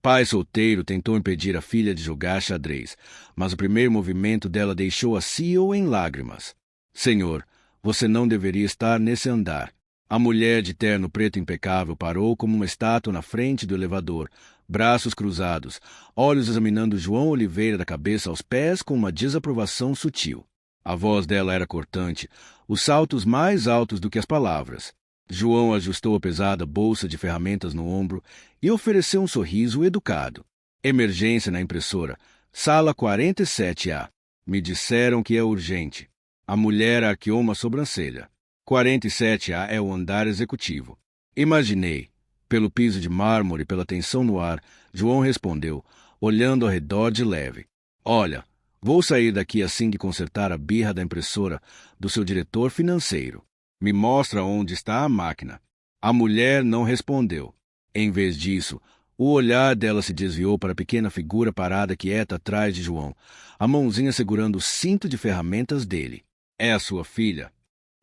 pai solteiro tentou impedir a filha de jogar xadrez, mas o primeiro movimento dela deixou a CEO em lágrimas. Senhor, você não deveria estar nesse andar. A mulher de terno preto impecável parou como uma estátua na frente do elevador, braços cruzados, olhos examinando João Oliveira da cabeça aos pés com uma desaprovação sutil. A voz dela era cortante, os saltos mais altos do que as palavras. João ajustou a pesada bolsa de ferramentas no ombro e ofereceu um sorriso educado. Emergência na impressora. Sala 47A. Me disseram que é urgente. A mulher arqueou uma sobrancelha. 47A é o andar executivo. Imaginei. Pelo piso de mármore e pela tensão no ar, João respondeu, olhando ao redor de leve. Olha, vou sair daqui assim que consertar a birra da impressora do seu diretor financeiro. Me mostra onde está a máquina. A mulher não respondeu. Em vez disso, o olhar dela se desviou para a pequena figura parada quieta atrás de João, a mãozinha segurando o cinto de ferramentas dele. É a sua filha?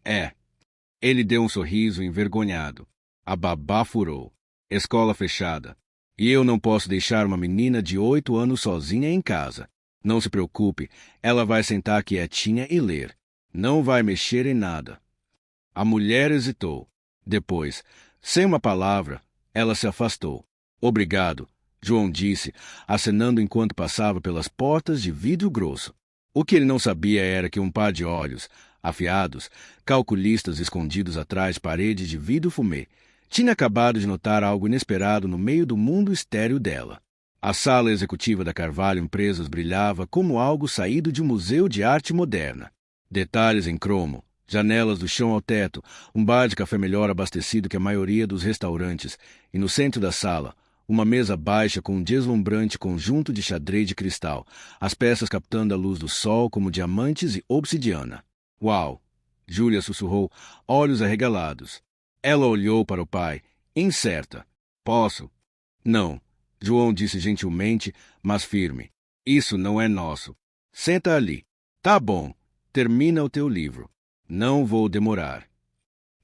É. Ele deu um sorriso envergonhado. A babá furou. Escola fechada. E eu não posso deixar uma menina de 8 anos sozinha em casa. Não se preocupe, ela vai sentar quietinha e ler. Não vai mexer em nada. A mulher hesitou. Depois, sem uma palavra, ela se afastou. Obrigado, João disse, acenando enquanto passava pelas portas de vidro grosso. O que ele não sabia era que um par de olhos, afiados, calculistas escondidos atrás de paredes de vidro fumê, tinha acabado de notar algo inesperado no meio do mundo estéril dela. A sala executiva da Carvalho Empresas brilhava como algo saído de um museu de arte moderna. Detalhes em cromo, janelas do chão ao teto, um bar de café melhor abastecido que a maioria dos restaurantes, e no centro da sala, uma mesa baixa com um deslumbrante conjunto de xadrez de cristal, as peças captando a luz do sol como diamantes e obsidiana. Uau! Júlia sussurrou, olhos arregalados. Ela olhou para o pai, incerta. Posso? Não, João disse gentilmente, mas firme. Isso não é nosso. Senta ali. Tá bom, termina o teu livro. Não vou demorar.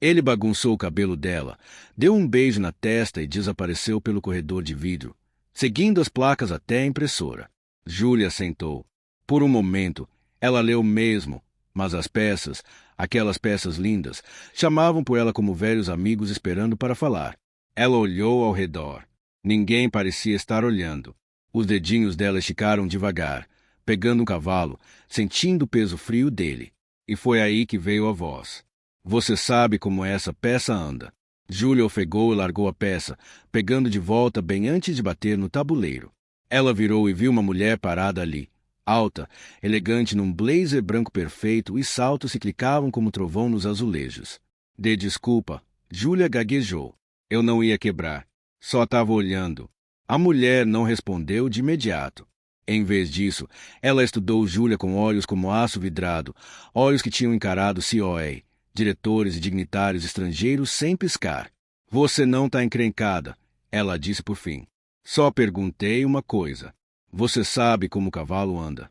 Ele bagunçou o cabelo dela, deu um beijo na testa e desapareceu pelo corredor de vidro, seguindo as placas até a impressora. Júlia sentou. Por um momento, ela leu mesmo, mas as peças, aquelas peças lindas, chamavam por ela como velhos amigos esperando para falar. Ela olhou ao redor. Ninguém parecia estar olhando. Os dedinhos dela esticaram devagar, pegando um cavalo, sentindo o peso frio dele. E foi aí que veio a voz. Você sabe como essa peça anda. Júlia ofegou e largou a peça, pegando de volta bem antes de bater no tabuleiro. Ela virou e viu uma mulher parada ali, alta, elegante num blazer branco perfeito e saltos que clicavam como trovão nos azulejos. Dê desculpa, Júlia gaguejou. Eu não ia quebrar. Só estava olhando. A mulher não respondeu de imediato. Em vez disso, ela estudou Júlia com olhos como aço vidrado, olhos que tinham encarado COA, diretores e dignitários estrangeiros sem piscar. Você não está encrencada, ela disse por fim. Só perguntei uma coisa. Você sabe como o cavalo anda?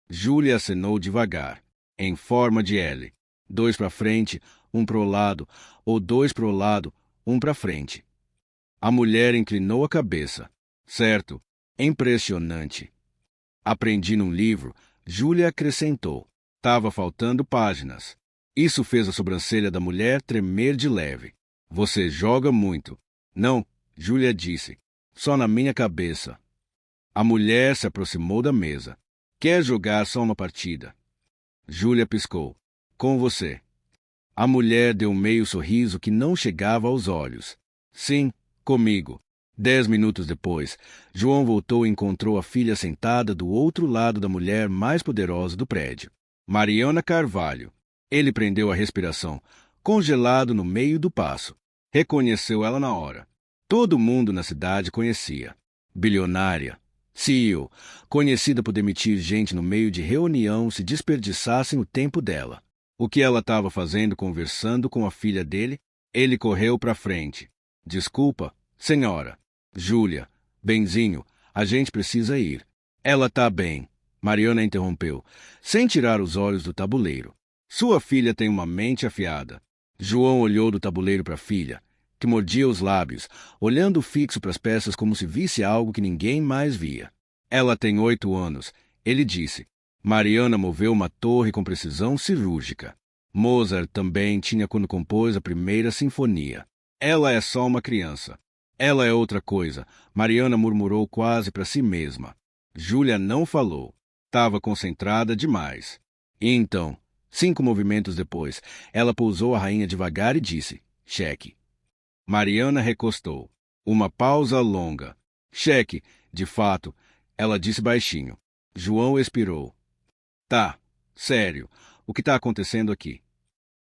Júlia acenou devagar, em forma de L. 2 para frente, 1 para o lado, ou 2 para o lado, 1 para frente. A mulher inclinou a cabeça. Certo, impressionante. Aprendi num livro, Júlia acrescentou. Tava faltando páginas. Isso fez a sobrancelha da mulher tremer de leve. Você joga muito. Não, Júlia disse. Só na minha cabeça. A mulher se aproximou da mesa. Quer jogar só uma partida? Júlia piscou. Com você. A mulher deu um meio sorriso que não chegava aos olhos. Sim, comigo. 10 minutos depois, João voltou e encontrou a filha sentada do outro lado da mulher mais poderosa do prédio. Mariana Carvalho. Ele prendeu a respiração, congelado no meio do passo. Reconheceu ela na hora. Todo mundo na cidade conhecia. Bilionária. CEO, conhecida por demitir gente no meio de reunião se desperdiçassem o tempo dela. O que ela estava fazendo conversando com a filha dele? Ele correu para frente. Desculpa, senhora. Júlia, benzinho, a gente precisa ir. Ela tá bem, Mariana interrompeu, sem tirar os olhos do tabuleiro. Sua filha tem uma mente afiada. João olhou do tabuleiro para a filha. que mordia os lábios, olhando fixo para as peças como se visse algo que ninguém mais via. Ela tem 8 anos, ele disse. Mariana moveu uma torre com precisão cirúrgica. Mozart também tinha quando compôs a primeira sinfonia. Ela é só uma criança. Ela é outra coisa, Mariana murmurou quase para si mesma. Júlia não falou. Estava concentrada demais. E então, 5 movimentos depois, ela pousou a rainha devagar e disse, cheque. Mariana recostou. Uma pausa longa. Cheque, de fato, ela disse baixinho. João expirou. Tá, sério, o que está acontecendo aqui?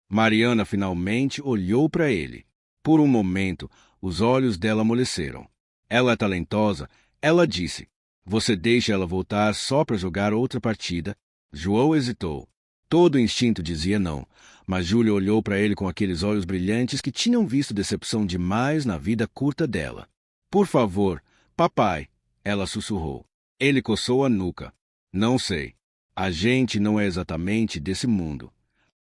Mariana finalmente olhou para ele. Por um momento, os olhos dela amoleceram. Ela é talentosa, ela disse. Você deixa ela voltar só para jogar outra partida? João hesitou. Todo o instinto dizia não, mas Júlia olhou para ele com aqueles olhos brilhantes que tinham visto decepção demais na vida curta dela. Por favor, papai, ela sussurrou. Ele coçou a nuca. Não sei. A gente não é exatamente desse mundo.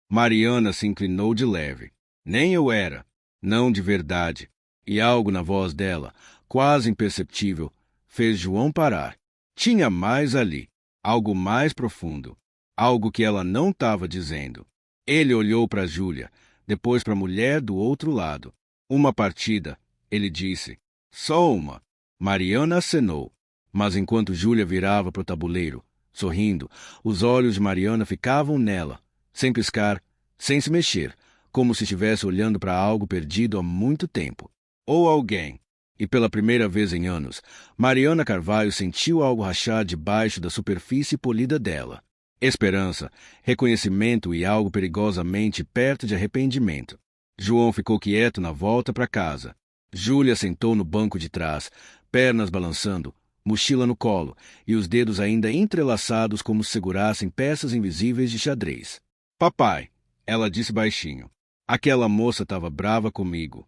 Mariana se inclinou de leve. Nem eu era. Não de verdade. E algo na voz dela, quase imperceptível, fez João parar. Tinha mais ali. Algo mais profundo. Algo que ela não estava dizendo. Ele olhou para Júlia, depois para a mulher do outro lado. Uma partida, ele disse. Só uma. Mariana acenou. Mas enquanto Júlia virava para o tabuleiro, sorrindo, os olhos de Mariana ficavam nela, sem piscar, sem se mexer, como se estivesse olhando para algo perdido há muito tempo. Ou alguém. E pela primeira vez em anos, Mariana Carvalho sentiu algo rachar debaixo da superfície polida dela. Esperança, reconhecimento e algo perigosamente perto de arrependimento. João ficou quieto na volta para casa. Júlia sentou no banco de trás, pernas balançando, mochila no colo e os dedos ainda entrelaçados como se segurassem peças invisíveis de xadrez. Papai, ela disse baixinho. Aquela moça estava brava comigo.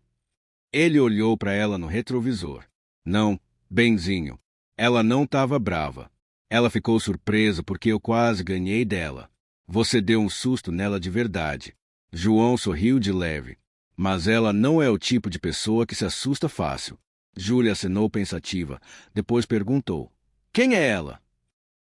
Ele olhou para ela no retrovisor. Não, benzinho. Ela não estava brava. Ela ficou surpresa porque eu quase ganhei dela. Você deu um susto nela de verdade. João sorriu de leve. Mas ela não é o tipo de pessoa que se assusta fácil. Júlia acenou pensativa. Depois perguntou. Quem é ela?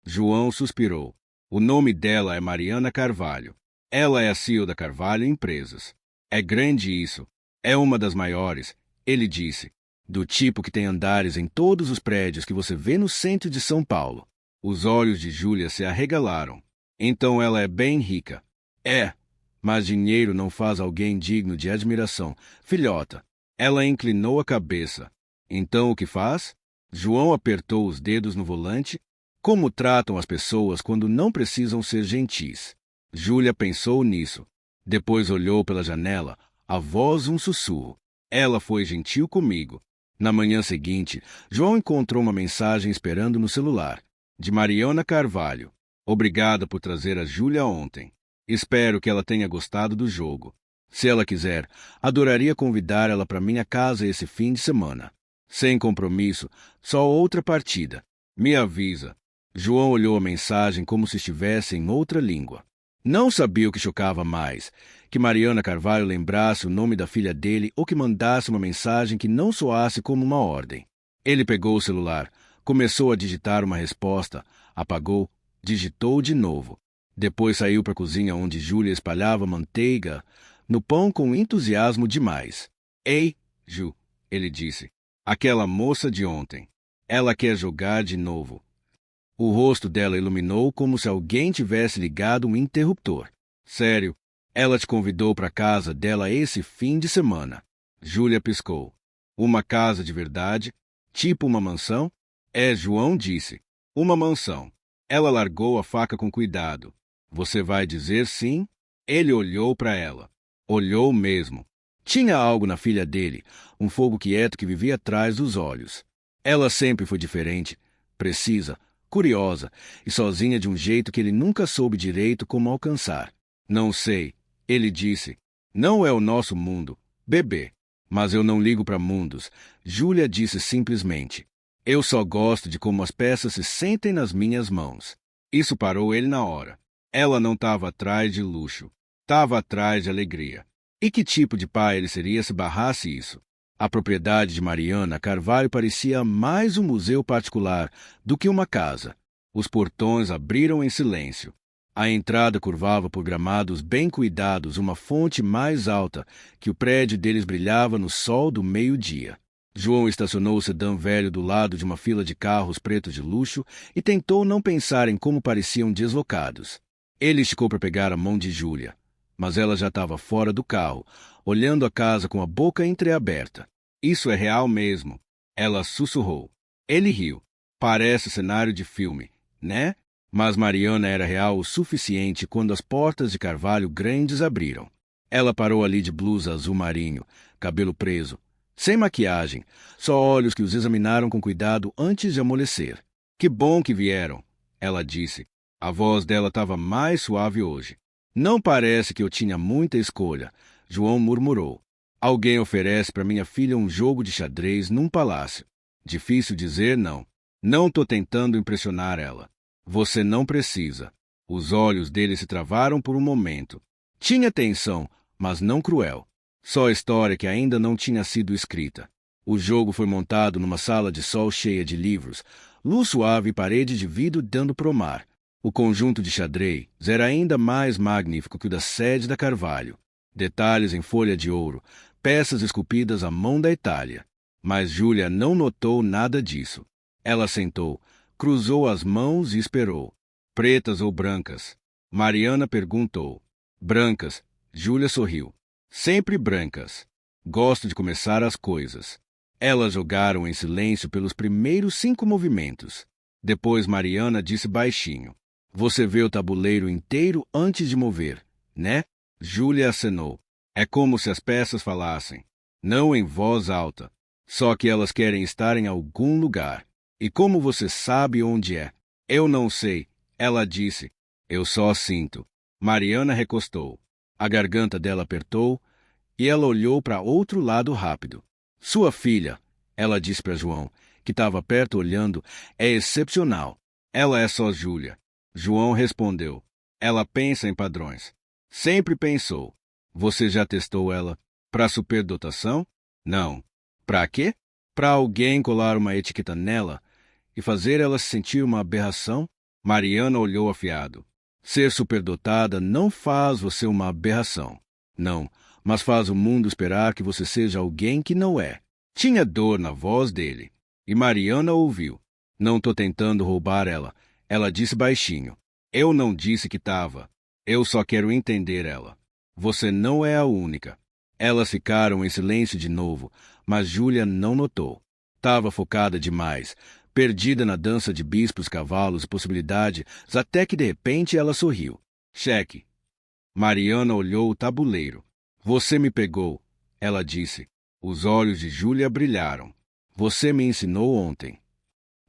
João suspirou. O nome dela é Mariana Carvalho. Ela é a CEO da Carvalho Empresas. É grande isso. É uma das maiores, ele disse. Do tipo que tem andares em todos os prédios que você vê no centro de São Paulo. Os olhos de Júlia se arregalaram. Então ela é bem rica. É, mas dinheiro não faz alguém digno de admiração. Filhota. Ela inclinou a cabeça. Então o que faz? João apertou os dedos no volante. Como tratam as pessoas quando não precisam ser gentis? Júlia pensou nisso. Depois olhou pela janela, a voz um sussurro. Ela foi gentil comigo. Na manhã seguinte, João encontrou uma mensagem esperando no celular. De Mariana Carvalho. Obrigada por trazer a Júlia ontem. Espero que ela tenha gostado do jogo. Se ela quiser, adoraria convidar ela para minha casa esse fim de semana. Sem compromisso, só outra partida. Me avisa. João olhou a mensagem como se estivesse em outra língua. Não sabia o que chocava mais, que Mariana Carvalho lembrasse o nome da filha dele ou que mandasse uma mensagem que não soasse como uma ordem. Ele pegou o celular, começou a digitar uma resposta, apagou, digitou de novo. Depois saiu para a cozinha onde Júlia espalhava manteiga no pão com entusiasmo demais. Ei, Ju, ele disse, aquela moça de ontem. Ela quer jogar de novo. O rosto dela iluminou como se alguém tivesse ligado um interruptor. Sério, ela te convidou para a casa dela esse fim de semana. Júlia piscou. Uma casa de verdade? Tipo uma mansão? É, João disse. Uma mansão. Ela largou a faca com cuidado. Você vai dizer sim? Ele olhou para ela. Olhou mesmo. Tinha algo na filha dele, um fogo quieto que vivia atrás dos olhos. Ela sempre foi diferente, precisa, curiosa e sozinha de um jeito que ele nunca soube direito como alcançar. Não sei, ele disse. Não é o nosso mundo, bebê. Mas eu não ligo para mundos, Júlia disse simplesmente. Eu só gosto de como as peças se sentem nas minhas mãos. Isso parou ele na hora. Ela não estava atrás de luxo. Estava atrás de alegria. E que tipo de pai ele seria se barrasse isso? A propriedade de Mariana Carvalho parecia mais um museu particular do que uma casa. Os portões abriram em silêncio. A entrada curvava por gramados bem cuidados, uma fonte mais alta, que o prédio deles brilhava no sol do meio-dia. João estacionou o sedã velho do lado de uma fila de carros pretos de luxo e tentou não pensar em como pareciam deslocados. Ele esticou para pegar a mão de Júlia, mas ela já estava fora do carro, olhando a casa com a boca entreaberta. Isso é real mesmo, ela sussurrou. Ele riu. Parece cenário de filme, né? Mas Mariana era real o suficiente quando as portas de carvalho grandes abriram. Ela parou ali de blusa azul marinho, cabelo preso, sem maquiagem, só olhos que os examinaram com cuidado antes de amolecer. Que bom que vieram, ela disse. A voz dela estava mais suave hoje. Não parece que eu tinha muita escolha, João murmurou. Alguém oferece para minha filha um jogo de xadrez num palácio. Difícil dizer não. Não estou tentando impressionar ela. Você não precisa. Os olhos dele se travaram por um momento. Tinha tensão, mas não cruel. Só história que ainda não tinha sido escrita. O jogo foi montado numa sala de sol cheia de livros, luz suave e parede de vidro dando pro mar. O conjunto de xadrez era ainda mais magnífico que o da sede da Carvalho. Detalhes em folha de ouro, peças esculpidas à mão da Itália. Mas Júlia não notou nada disso. Ela sentou, cruzou as mãos e esperou. Pretas ou brancas? Mariana perguntou. Brancas. Júlia sorriu. Sempre brancas. Gosto de começar as coisas. Elas jogaram em silêncio pelos primeiros 5 movimentos. Depois Mariana disse baixinho. Você vê o tabuleiro inteiro antes de mover, né? Júlia acenou. É como se as peças falassem. Não em voz alta. Só que elas querem estar em algum lugar. E como você sabe onde é? Eu não sei, ela disse. Eu só sinto. Mariana recostou. A garganta dela apertou e ela olhou para outro lado rápido. Sua filha, ela disse para João, que estava perto olhando, é excepcional. Ela é só Júlia. João respondeu. Ela pensa em padrões. Sempre pensou. Você já testou ela? Para superdotação? Não. Para quê? Para alguém colar uma etiqueta nela e fazer ela se sentir uma aberração? Mariana olhou afiado. Ser superdotada não faz você uma aberração. Não, mas faz o mundo esperar que você seja alguém que não é. Tinha dor na voz dele. E Mariana ouviu. Não estou tentando roubar ela. Ela disse baixinho. Eu não disse que estava. Eu só quero entender ela. Você não é a única. Elas ficaram em silêncio de novo, mas Júlia não notou. Estava focada demais, perdida na dança de bispos, cavalos e possibilidades, até que de repente ela sorriu. Cheque. Mariana olhou o tabuleiro. Você me pegou, ela disse. Os olhos de Júlia brilharam. Você me ensinou ontem.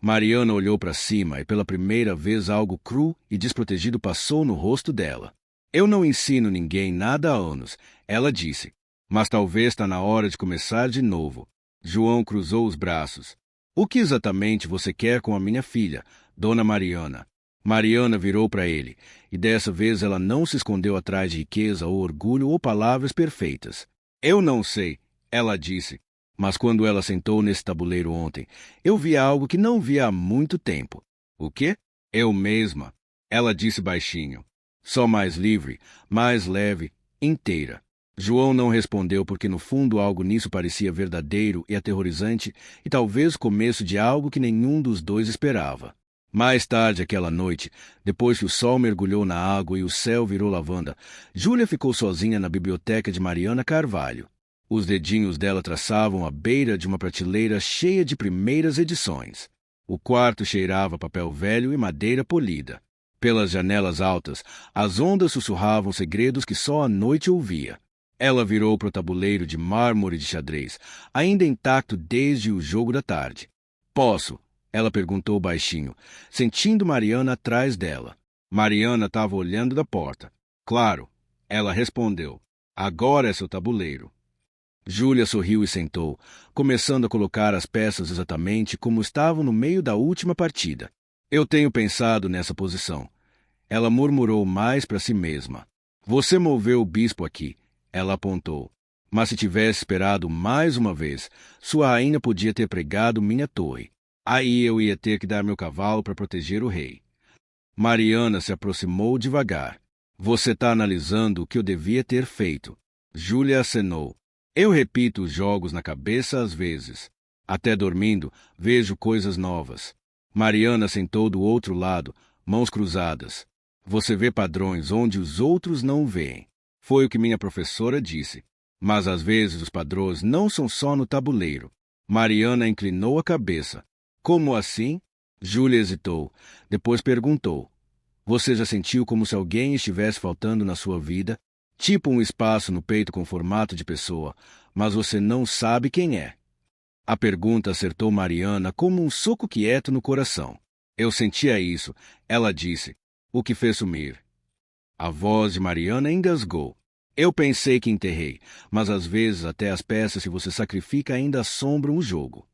Mariana olhou para cima e pela primeira vez algo cru e desprotegido passou no rosto dela. Eu não ensino ninguém nada há anos, ela disse. Mas talvez está na hora de começar de novo. João cruzou os braços. O que exatamente você quer com a minha filha, Dona Mariana? Mariana virou para ele, e dessa vez ela não se escondeu atrás de riqueza ou orgulho ou palavras perfeitas. Eu não sei, ela disse. Mas quando ela sentou nesse tabuleiro ontem, eu vi algo que não via há muito tempo. O quê? Eu mesma, ela disse baixinho. Só mais livre, mais leve, inteira. João não respondeu porque no fundo algo nisso parecia verdadeiro e aterrorizante e talvez o começo de algo que nenhum dos dois esperava. Mais tarde aquela noite, depois que o sol mergulhou na água e o céu virou lavanda, Júlia ficou sozinha na biblioteca de Mariana Carvalho. Os dedinhos dela traçavam a beira de uma prateleira cheia de primeiras edições. O quarto cheirava papel velho e madeira polida. Pelas janelas altas, as ondas sussurravam segredos que só a noite ouvia. Ela virou para o tabuleiro de mármore de xadrez, ainda intacto desde o jogo da tarde. Posso? Ela perguntou baixinho, sentindo Mariana atrás dela. Mariana estava olhando da porta. Claro, ela respondeu. Agora é seu tabuleiro. Júlia sorriu e sentou, começando a colocar as peças exatamente como estavam no meio da última partida. Eu tenho pensado nessa posição. Ela murmurou mais para si mesma. Você moveu o bispo aqui. Ela apontou. Mas se tivesse esperado mais uma vez, sua rainha podia ter pregado minha torre. Aí eu ia ter que dar meu cavalo para proteger o rei. Mariana se aproximou devagar. Você está analisando o que eu devia ter feito. Júlia acenou. Eu repito os jogos na cabeça às vezes. Até dormindo, vejo coisas novas. Mariana sentou do outro lado, mãos cruzadas. Você vê padrões onde os outros não veem. Foi o que minha professora disse. Mas às vezes os padrões não são só no tabuleiro. Mariana inclinou a cabeça. Como assim? Júlia hesitou. Depois perguntou. Você já sentiu como se alguém estivesse faltando na sua vida? Tipo um espaço no peito com formato de pessoa, mas você não sabe quem é. A pergunta acertou Mariana como um soco quieto no coração. Eu sentia isso, ela disse. O que fez sumir? A voz de Mariana engasgou. Eu pensei que enterrei, mas às vezes até as peças que você sacrifica ainda assombram o jogo.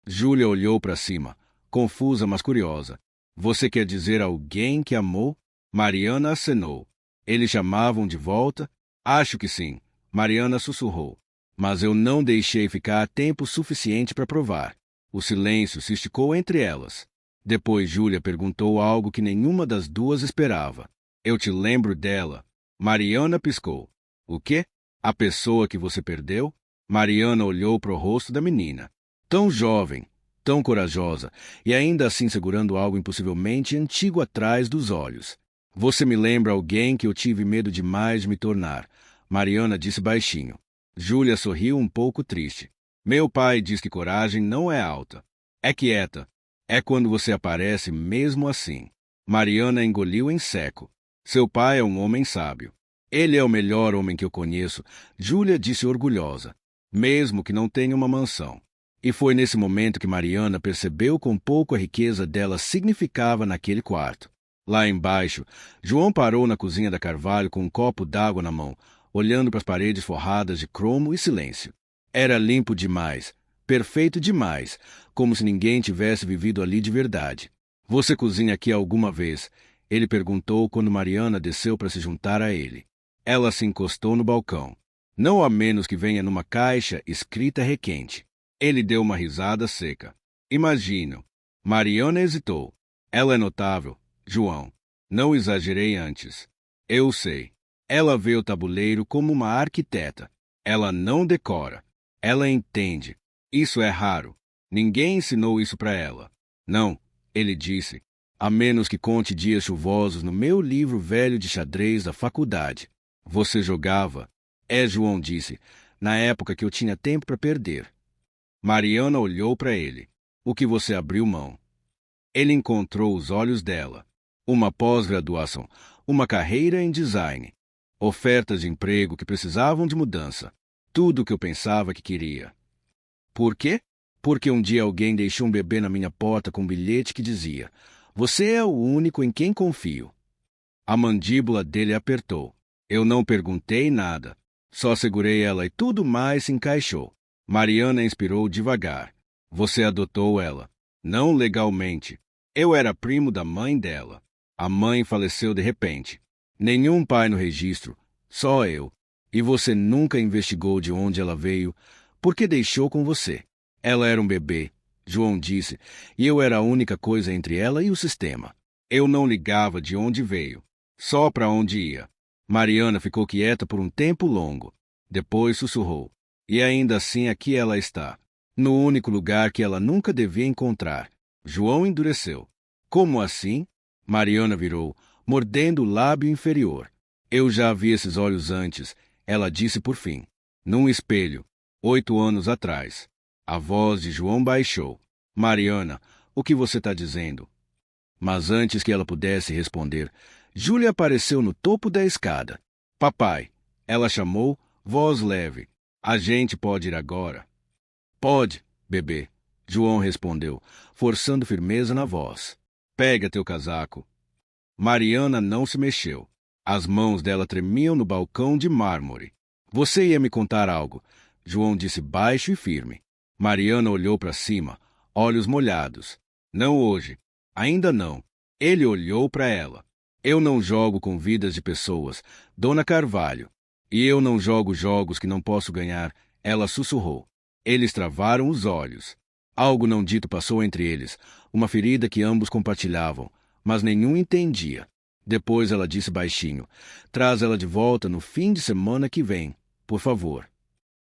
Júlia olhou para cima, confusa mas curiosa. Você quer dizer alguém que amou? Mariana acenou. Eles chamavam de volta? Acho que sim. Mariana sussurrou. Mas eu não deixei ficar tempo suficiente para provar. O silêncio se esticou entre elas. Depois Júlia perguntou algo que nenhuma das duas esperava. Eu te lembro dela. Mariana piscou. O quê? A pessoa que você perdeu? Mariana olhou para o rosto da menina. Tão jovem, tão corajosa, e ainda assim segurando algo impossivelmente antigo atrás dos olhos. Você me lembra alguém que eu tive medo demais de me tornar. Mariana disse baixinho. Júlia sorriu um pouco triste. Meu pai diz que coragem não é alta. É quieta. É quando você aparece mesmo assim. Mariana engoliu em seco. Seu pai é um homem sábio. Ele é o melhor homem que eu conheço, Júlia disse orgulhosa, mesmo que não tenha uma mansão. E foi nesse momento que Mariana percebeu quão pouco a riqueza dela significava naquele quarto. Lá embaixo, João parou na cozinha da Carvalho com um copo d'água na mão, olhando para as paredes forradas de cromo e silêncio. Era limpo demais, perfeito demais, como se ninguém tivesse vivido ali de verdade. Você cozinha aqui alguma vez? Ele perguntou quando Mariana desceu para se juntar a ele. Ela se encostou no balcão. Não a menos que venha numa caixa escrita requente. Ele deu uma risada seca. Imagino. Mariana hesitou. Ela é notável, João. Não exagerei antes. Eu sei. Ela vê o tabuleiro como uma arquiteta. Ela não decora. Ela entende. Isso é raro. Ninguém ensinou isso para ela. Não, ele disse. A menos que conte dias chuvosos no meu livro velho de xadrez da faculdade. Você jogava? É, João disse, na época que eu tinha tempo para perder. Mariana olhou para ele. O que você abriu mão? Ele encontrou os olhos dela. Uma pós-graduação, uma carreira em design, ofertas de emprego que precisavam de mudança. Tudo o que eu pensava que queria. Por quê? Porque um dia alguém deixou um bebê na minha porta com um bilhete que dizia: Você é o único em quem confio. A mandíbula dele apertou. Eu não perguntei nada. Só segurei ela e tudo mais se encaixou. Mariana inspirou devagar. Você adotou ela. Não legalmente. Eu era primo da mãe dela. A mãe faleceu de repente. Nenhum pai no registro. Só eu. E você nunca investigou de onde ela veio. Por que deixou com você? Ela era um bebê, João disse, e eu era a única coisa entre ela e o sistema. Eu não ligava de onde veio. Só para onde ia. Mariana ficou quieta por um tempo longo. Depois sussurrou. E ainda assim aqui ela está. No único lugar que ela nunca devia encontrar. João endureceu. Como assim? Mariana virou, mordendo o lábio inferior. Eu já vi esses olhos antes, ela disse por fim. Num espelho, 8 anos atrás. A voz de João baixou. Mariana, o que você está dizendo? Mas antes que ela pudesse responder, Júlia apareceu no topo da escada. Papai, ela chamou, voz leve. A gente pode ir agora? Pode, bebê, João respondeu, forçando firmeza na voz. Pega teu casaco. Mariana não se mexeu. As mãos dela tremiam no balcão de mármore. Você ia me contar algo, João disse baixo e firme. Mariana olhou para cima, olhos molhados. Não hoje. Ainda não. Ele olhou para ela. Eu não jogo com vidas de pessoas, Dona Carvalho. E eu não jogo jogos que não posso ganhar, ela sussurrou. Eles travaram os olhos. Algo não dito passou entre eles, uma ferida que ambos compartilhavam, mas nenhum entendia. Depois ela disse baixinho: traz ela de volta no fim de semana que vem, por favor.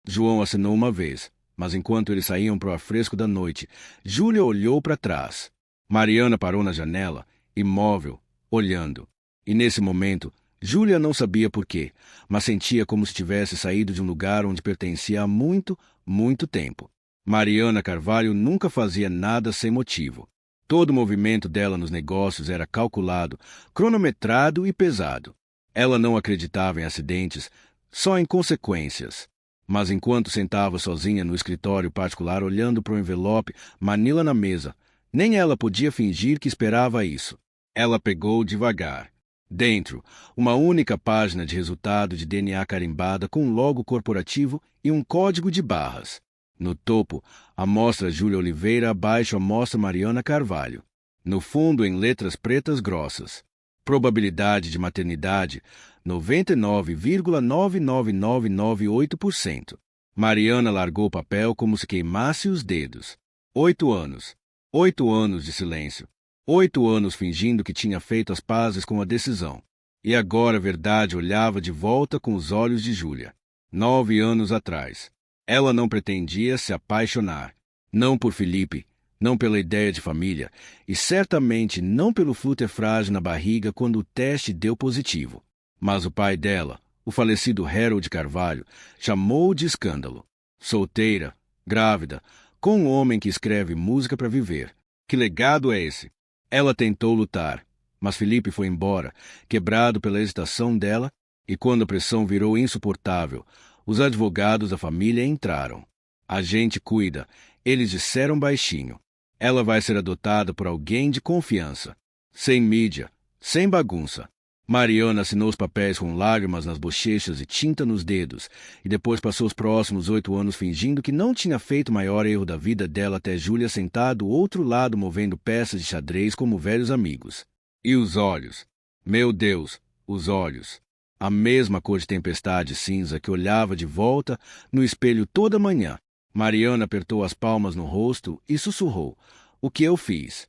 João acenou uma vez, mas enquanto eles saíam para o ar fresco da noite, Júlia olhou para trás. Mariana parou na janela, imóvel, olhando. E nesse momento, Júlia não sabia por quê, mas sentia como se tivesse saído de um lugar onde pertencia há muito, muito tempo. Mariana Carvalho nunca fazia nada sem motivo. Todo o movimento dela nos negócios era calculado, cronometrado e pesado. Ela não acreditava em acidentes, só em consequências. Mas enquanto sentava sozinha no escritório particular olhando para o envelope, Manila na mesa, nem ela podia fingir que esperava isso. Ela pegou devagar. Dentro, uma única página de resultado de DNA carimbada com um logo corporativo e um código de barras. No topo, amostra Júlia Oliveira, abaixo amostra Mariana Carvalho. No fundo, em letras pretas grossas. Probabilidade de maternidade, 99,999998%. Mariana largou o papel como se queimasse os dedos. 8 anos. 8 anos de silêncio. 8 anos fingindo que tinha feito as pazes com a decisão. E agora a verdade olhava de volta com os olhos de Júlia. 9 anos atrás. Ela não pretendia se apaixonar. Não por Felipe, não pela ideia de família, e certamente não pelo flúter frágil na barriga quando o teste deu positivo. Mas o pai dela, o falecido Harold Carvalho, chamou-o de escândalo. Solteira, grávida, com um homem que escreve música para viver. Que legado é esse? Ela tentou lutar, mas Felipe foi embora, quebrado pela hesitação dela, e quando a pressão virou insuportável, os advogados da família entraram. A gente cuida, eles disseram baixinho. Ela vai ser adotada por alguém de confiança. Sem mídia, sem bagunça. Mariana assinou os papéis com lágrimas nas bochechas e tinta nos dedos, e depois passou os próximos 8 anos fingindo que não tinha feito o maior erro da vida dela até Júlia sentar do outro lado movendo peças de xadrez como velhos amigos. E os olhos. Meu Deus, os olhos. A mesma cor de tempestade cinza que olhava de volta no espelho toda manhã. Mariana apertou as palmas no rosto e sussurrou: o que eu fiz?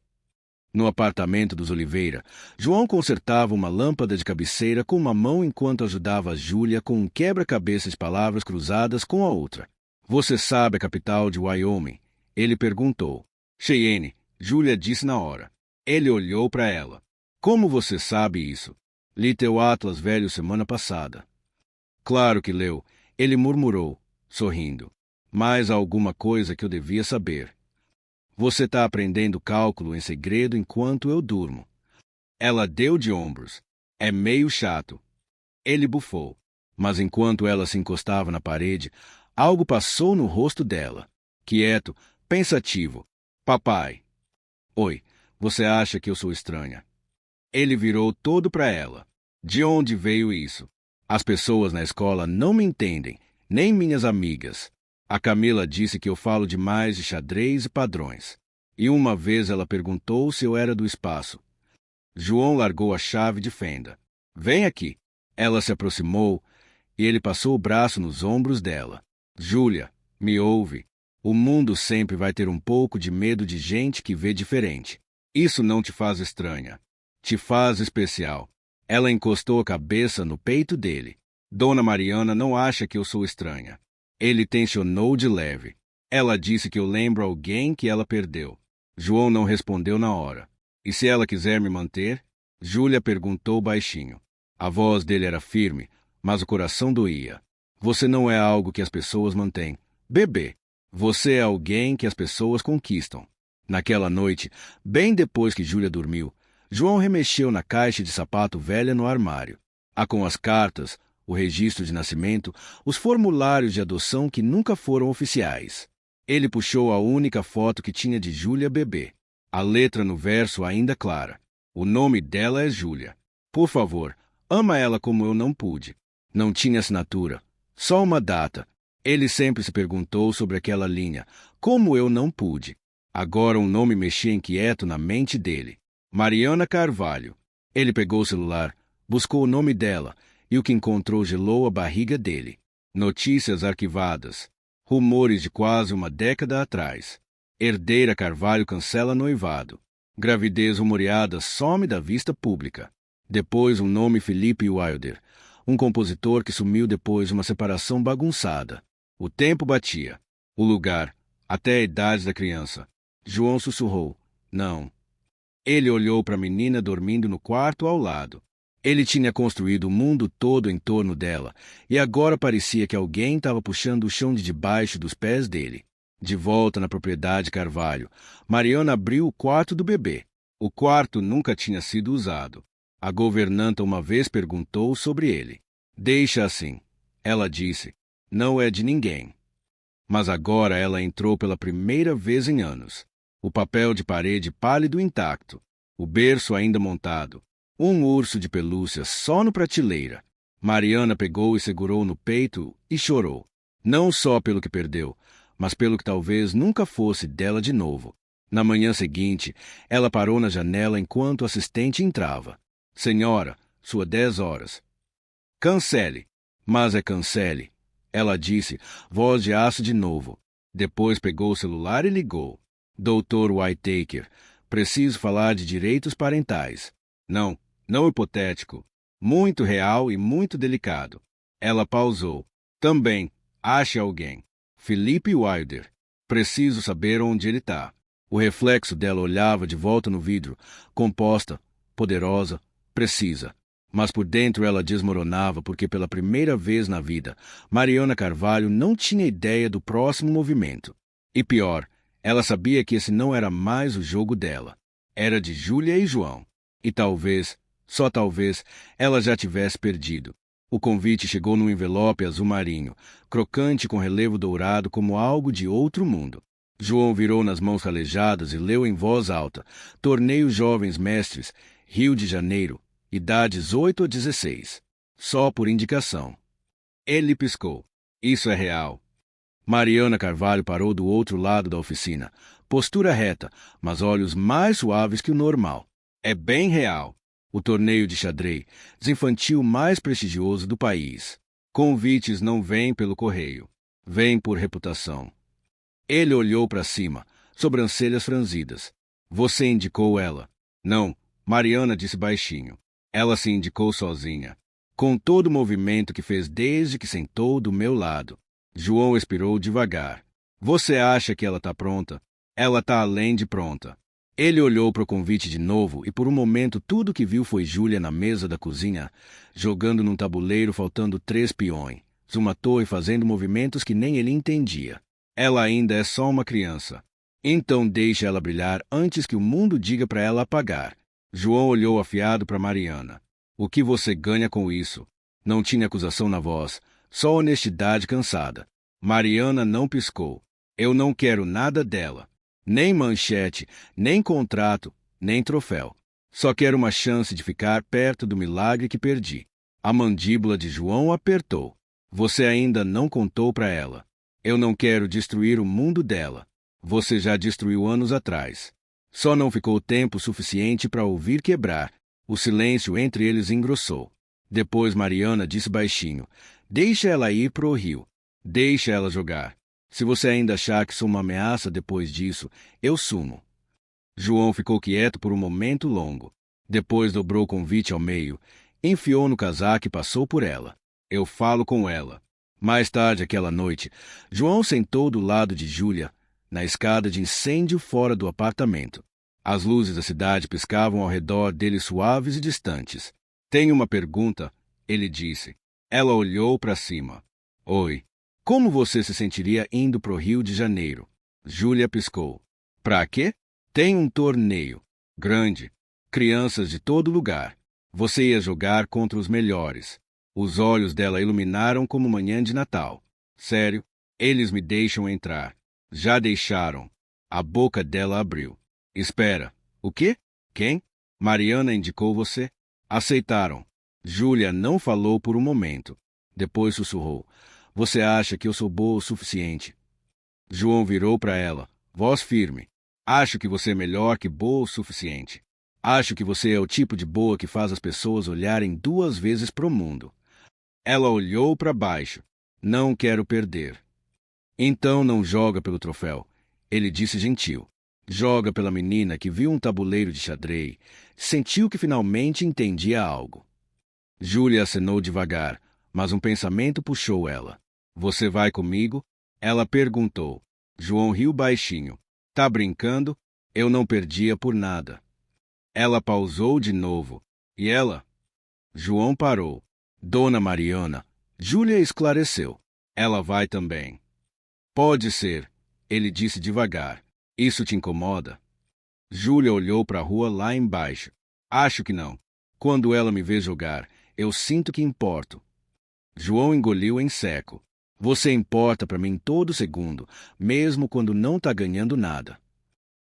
No apartamento dos Oliveira, João consertava uma lâmpada de cabeceira com uma mão enquanto ajudava a Júlia com um quebra-cabeça de palavras cruzadas com a outra. Você sabe a capital de Wyoming? Ele perguntou. Cheyenne, Júlia disse na hora. Ele olhou para ela. Como você sabe isso? Li teu Atlas velho semana passada. Claro que leu, ele murmurou, sorrindo. Mais alguma coisa que eu devia saber. Você está aprendendo cálculo em segredo enquanto eu durmo. Ela deu de ombros. É meio chato. Ele bufou. Mas enquanto ela se encostava na parede, algo passou no rosto dela. Quieto, pensativo. Papai. Oi, você acha que eu sou estranha? Ele virou todo para ela. De onde veio isso? As pessoas na escola não me entendem, nem minhas amigas. A Camila disse que eu falo demais de xadrez e padrões. E uma vez ela perguntou se eu era do espaço. João largou a chave de fenda. Vem aqui. Ela se aproximou e ele passou o braço nos ombros dela. Júlia, me ouve. O mundo sempre vai ter um pouco de medo de gente que vê diferente. Isso não te faz estranha. Te faz especial. Ela encostou a cabeça no peito dele. Dona Mariana não acha que eu sou estranha. Ele tensionou de leve. Ela disse que eu lembro alguém que ela perdeu. João não respondeu na hora. E se ela quiser me manter? Júlia perguntou baixinho. A voz dele era firme, mas o coração doía. Você não é algo que as pessoas mantêm. Bebê. Você é alguém que as pessoas conquistam. Naquela noite, bem depois que Júlia dormiu, João remexeu na caixa de sapato velha no armário. Com as cartas, o registro de nascimento, os formulários de adoção que nunca foram oficiais. Ele puxou a única foto que tinha de Júlia bebê. A letra no verso ainda clara. O nome dela é Júlia. Por favor, ama ela como eu não pude. Não tinha assinatura, só uma data. Ele sempre se perguntou sobre aquela linha, como eu não pude. Agora um nome mexia inquieto na mente dele. Mariana Carvalho. Ele pegou o celular, buscou o nome dela e o que encontrou gelou a barriga dele. Notícias arquivadas. Rumores de quase uma década atrás. Herdeira Carvalho cancela noivado. Gravidez rumoreada some da vista pública. Depois um nome Felipe Wilder, um compositor que sumiu depois de uma separação bagunçada. O tempo batia. O lugar, até a idade da criança. João sussurrou. Não. Ele olhou para a menina dormindo no quarto ao lado. Ele tinha construído o mundo todo em torno dela, e agora parecia que alguém estava puxando o chão de debaixo dos pés dele. De volta na propriedade Carvalho, Mariana abriu o quarto do bebê. O quarto nunca tinha sido usado. A governanta uma vez perguntou sobre ele. Deixa assim. Ela disse. Não é de ninguém. Mas agora ela entrou pela primeira vez em anos. O papel de parede pálido intacto. O berço ainda montado. Um urso de pelúcia só no prateleira. Mariana pegou e segurou no peito e chorou. Não só pelo que perdeu, mas pelo que talvez nunca fosse dela de novo. Na manhã seguinte, ela parou na janela enquanto o assistente entrava. Senhora, sua 10 horas. Cancele. Mas é cancele. Ela disse, voz de aço de novo. Depois pegou o celular e ligou. Doutor Whittaker, preciso falar de direitos parentais. Não hipotético. Muito real e muito delicado. Ela pausou. Também, ache alguém. Felipe Wilder. Preciso saber onde ele está. O reflexo dela olhava de volta no vidro, composta, poderosa, precisa. Mas por dentro ela desmoronava porque pela primeira vez na vida, Mariana Carvalho não tinha ideia do próximo movimento. E pior, ela sabia que esse não era mais o jogo dela. Era de Júlia e João. E talvez, só talvez, ela já tivesse perdido. O convite chegou num envelope azul marinho, crocante com relevo dourado como algo de outro mundo. João virou nas mãos calejadas e leu em voz alta. Torneio Jovens Mestres, Rio de Janeiro, idades 8 a 16. Só por indicação. Ele piscou. Isso é real. Mariana Carvalho parou do outro lado da oficina. Postura reta, mas olhos mais suaves que o normal. É bem real. O torneio de xadrez infantil mais prestigioso do país. Convites não vêm pelo correio. Vêm por reputação. Ele olhou para cima, sobrancelhas franzidas. Você indicou ela? Não, Mariana disse baixinho. Ela se indicou sozinha. Com todo o movimento que fez desde que sentou do meu lado. João expirou devagar. Você acha que ela está pronta? Ela está além de pronta. Ele olhou para o convite de novo e por um momento tudo que viu foi Júlia na mesa da cozinha, jogando num tabuleiro faltando 3 peões, uma torre fazendo movimentos que nem ele entendia. Ela ainda é só uma criança. Então deixe ela brilhar antes que o mundo diga para ela apagar. João olhou afiado para Mariana. O que você ganha com isso? Não tinha acusação na voz, só honestidade cansada. Mariana não piscou. Eu não quero nada dela. Nem manchete, nem contrato, nem troféu. Só quero uma chance de ficar perto do milagre que perdi. A mandíbula de João apertou. Você ainda não contou para ela. Eu não quero destruir o mundo dela. Você já destruiu anos atrás. Só não ficou tempo suficiente para ouvir quebrar. O silêncio entre eles engrossou. Depois Mariana disse baixinho, deixa ela ir pro rio. Deixa ela jogar. Se você ainda achar que sou uma ameaça depois disso, eu sumo. João ficou quieto por um momento longo. Depois dobrou o convite ao meio, enfiou no casaco e passou por ela. Eu falo com ela. Mais tarde aquela noite, João sentou do lado de Júlia, na escada de incêndio fora do apartamento. As luzes da cidade piscavam ao redor dele suaves e distantes. Tenho uma pergunta, ele disse. Ela olhou para cima. Oi. Como você se sentiria indo pro Rio de Janeiro? Júlia piscou. Pra quê? Tem um torneio. Grande. Crianças de todo lugar. Você ia jogar contra os melhores. Os olhos dela iluminaram como manhã de Natal. Sério? Eles me deixam entrar. Já deixaram. A boca dela abriu. Espera. O quê? Quem? Mariana indicou você? Aceitaram. Júlia não falou por um momento. Depois sussurrou. Você acha que eu sou boa o suficiente? João virou para ela, voz firme. Acho que você é melhor que boa o suficiente. Acho que você é o tipo de boa que faz as pessoas olharem 2 vezes pro mundo. Ela olhou para baixo. Não quero perder. Então não joga pelo troféu, ele disse gentil. Joga pela menina que viu um tabuleiro de xadrez. Sentiu que finalmente entendia algo. Júlia acenou devagar, mas um pensamento puxou ela. Você vai comigo? Ela perguntou. João riu baixinho. Tá brincando? Eu não perdia por nada. Ela pausou de novo. E ela? João parou. Dona Mariana. Júlia esclareceu. Ela vai também. Pode ser, ele disse devagar. Isso te incomoda? Júlia olhou para a rua lá embaixo. Acho que não. Quando ela me vê jogar, eu sinto que importo. João engoliu em seco. Você importa para mim todo segundo, mesmo quando não está ganhando nada.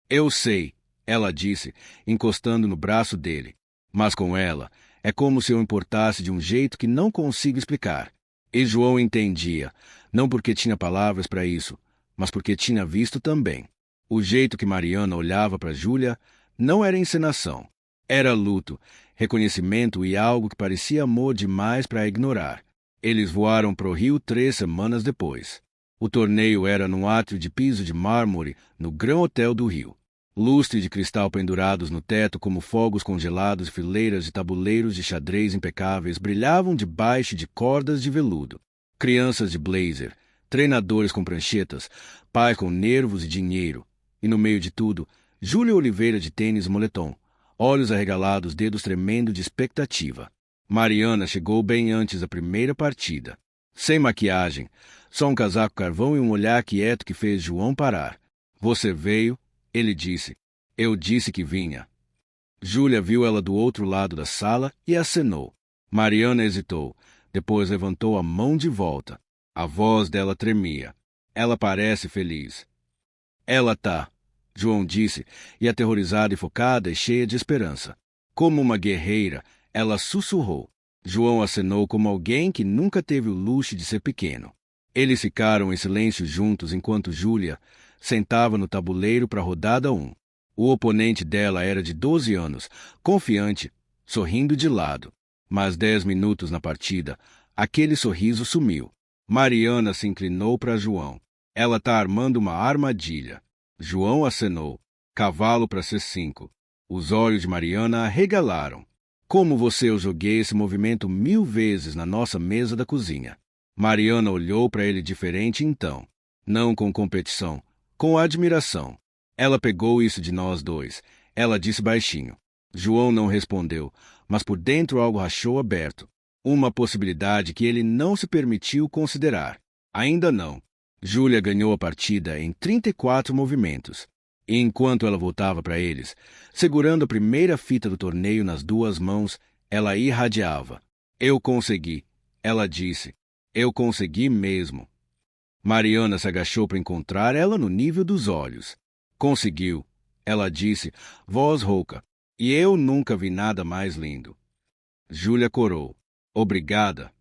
Eu sei, ela disse, encostando no braço dele. Mas com ela, é como se eu importasse de um jeito que não consigo explicar. E João entendia, não porque tinha palavras para isso, mas porque tinha visto também. O jeito que Mariana olhava para Júlia não era encenação. Era luto, reconhecimento e algo que parecia amor demais para ignorar. Eles voaram para o Rio 3 semanas depois. O torneio era num átrio de piso de mármore no Grand Hotel do Rio. Lustres de cristal pendurados no teto como fogos congelados e fileiras de tabuleiros de xadrez impecáveis brilhavam debaixo de cordas de veludo. Crianças de blazer, treinadores com pranchetas, pais com nervos e dinheiro. E no meio de tudo, Júlia Oliveira de tênis e moletom, olhos arregalados, dedos tremendo de expectativa. Mariana chegou bem antes da primeira partida. Sem maquiagem, só um casaco carvão e um olhar quieto que fez João parar. Você veio? Ele disse. Eu disse que vinha. Júlia viu ela do outro lado da sala e acenou. Mariana hesitou. Depois levantou a mão de volta. A voz dela tremia. Ela parece feliz. Ela tá, João disse, e aterrorizada e focada e cheia de esperança. Como uma guerreira, ela sussurrou. João acenou como alguém que nunca teve o luxo de ser pequeno. Eles ficaram em silêncio juntos enquanto Júlia sentava no tabuleiro para a rodada 1. O oponente dela era de 12 anos, confiante, sorrindo de lado. Mas 10 minutos na partida, aquele sorriso sumiu. Mariana se inclinou para João. Ela tá armando uma armadilha. João acenou. Cavalo para C5. Os olhos de Mariana arregalaram. Como eu joguei esse movimento 1000 vezes na nossa mesa da cozinha. Mariana olhou para ele diferente então. Não com competição, com admiração. Ela pegou isso de nós dois. Ela disse baixinho. João não respondeu, mas por dentro algo rachou aberto. Uma possibilidade que ele não se permitiu considerar. Ainda não. Júlia ganhou a partida em 34 movimentos. E enquanto ela voltava para eles, segurando a primeira fita do torneio nas duas mãos, ela irradiava. Eu consegui, ela disse. Eu consegui mesmo. Mariana se agachou para encontrar ela no nível dos olhos. Conseguiu, ela disse, voz rouca. E eu nunca vi nada mais lindo. Júlia corou. Obrigada.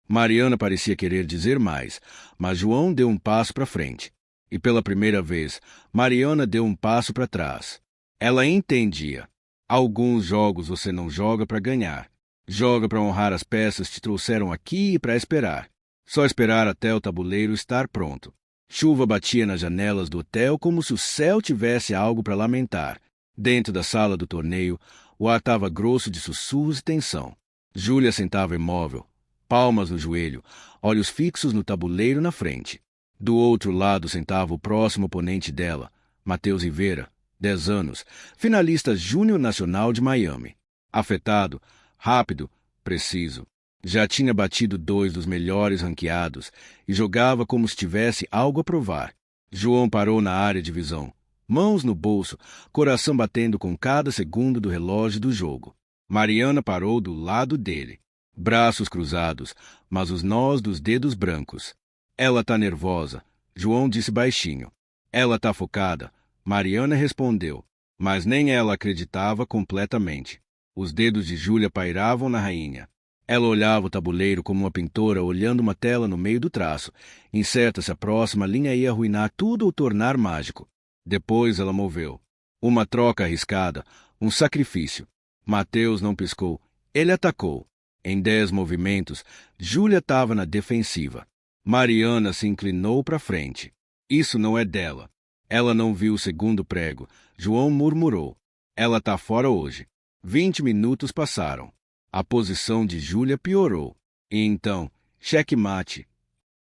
Mariana parecia querer dizer mais, mas João deu um passo para frente. E pela primeira vez, Mariana deu um passo para trás. Ela entendia. Alguns jogos você não joga para ganhar. Joga para honrar as peças que te trouxeram aqui e para esperar. Só esperar até o tabuleiro estar pronto. Chuva batia nas janelas do hotel como se o céu tivesse algo para lamentar. Dentro da sala do torneio, o ar estava grosso de sussurros e tensão. Júlia sentava imóvel, palmas no joelho, olhos fixos no tabuleiro na frente. Do outro lado sentava o próximo oponente dela, Matheus Rivera, 10 anos, finalista júnior nacional de Miami. Afetado, rápido, preciso. Já tinha batido 2 dos melhores ranqueados e jogava como se tivesse algo a provar. João parou na área de visão, mãos no bolso, coração batendo com cada segundo do relógio do jogo. Mariana parou do lado dele, braços cruzados, mas os nós dos dedos brancos. Ela tá nervosa, João disse baixinho. Ela tá focada, Mariana respondeu, mas nem ela acreditava completamente. Os dedos de Júlia pairavam na rainha. Ela olhava o tabuleiro como uma pintora olhando uma tela no meio do traço, incerta se a próxima linha ia arruinar tudo ou tornar mágico. Depois ela moveu. Uma troca arriscada, um sacrifício. Matheus não piscou. Ele atacou. Em 10 movimentos, Júlia estava na defensiva. Mariana se inclinou para frente. Isso não é dela. Ela não viu o segundo prego. João murmurou. Ela tá fora hoje. 20 minutos passaram. A posição de Júlia piorou. E então, checkmate.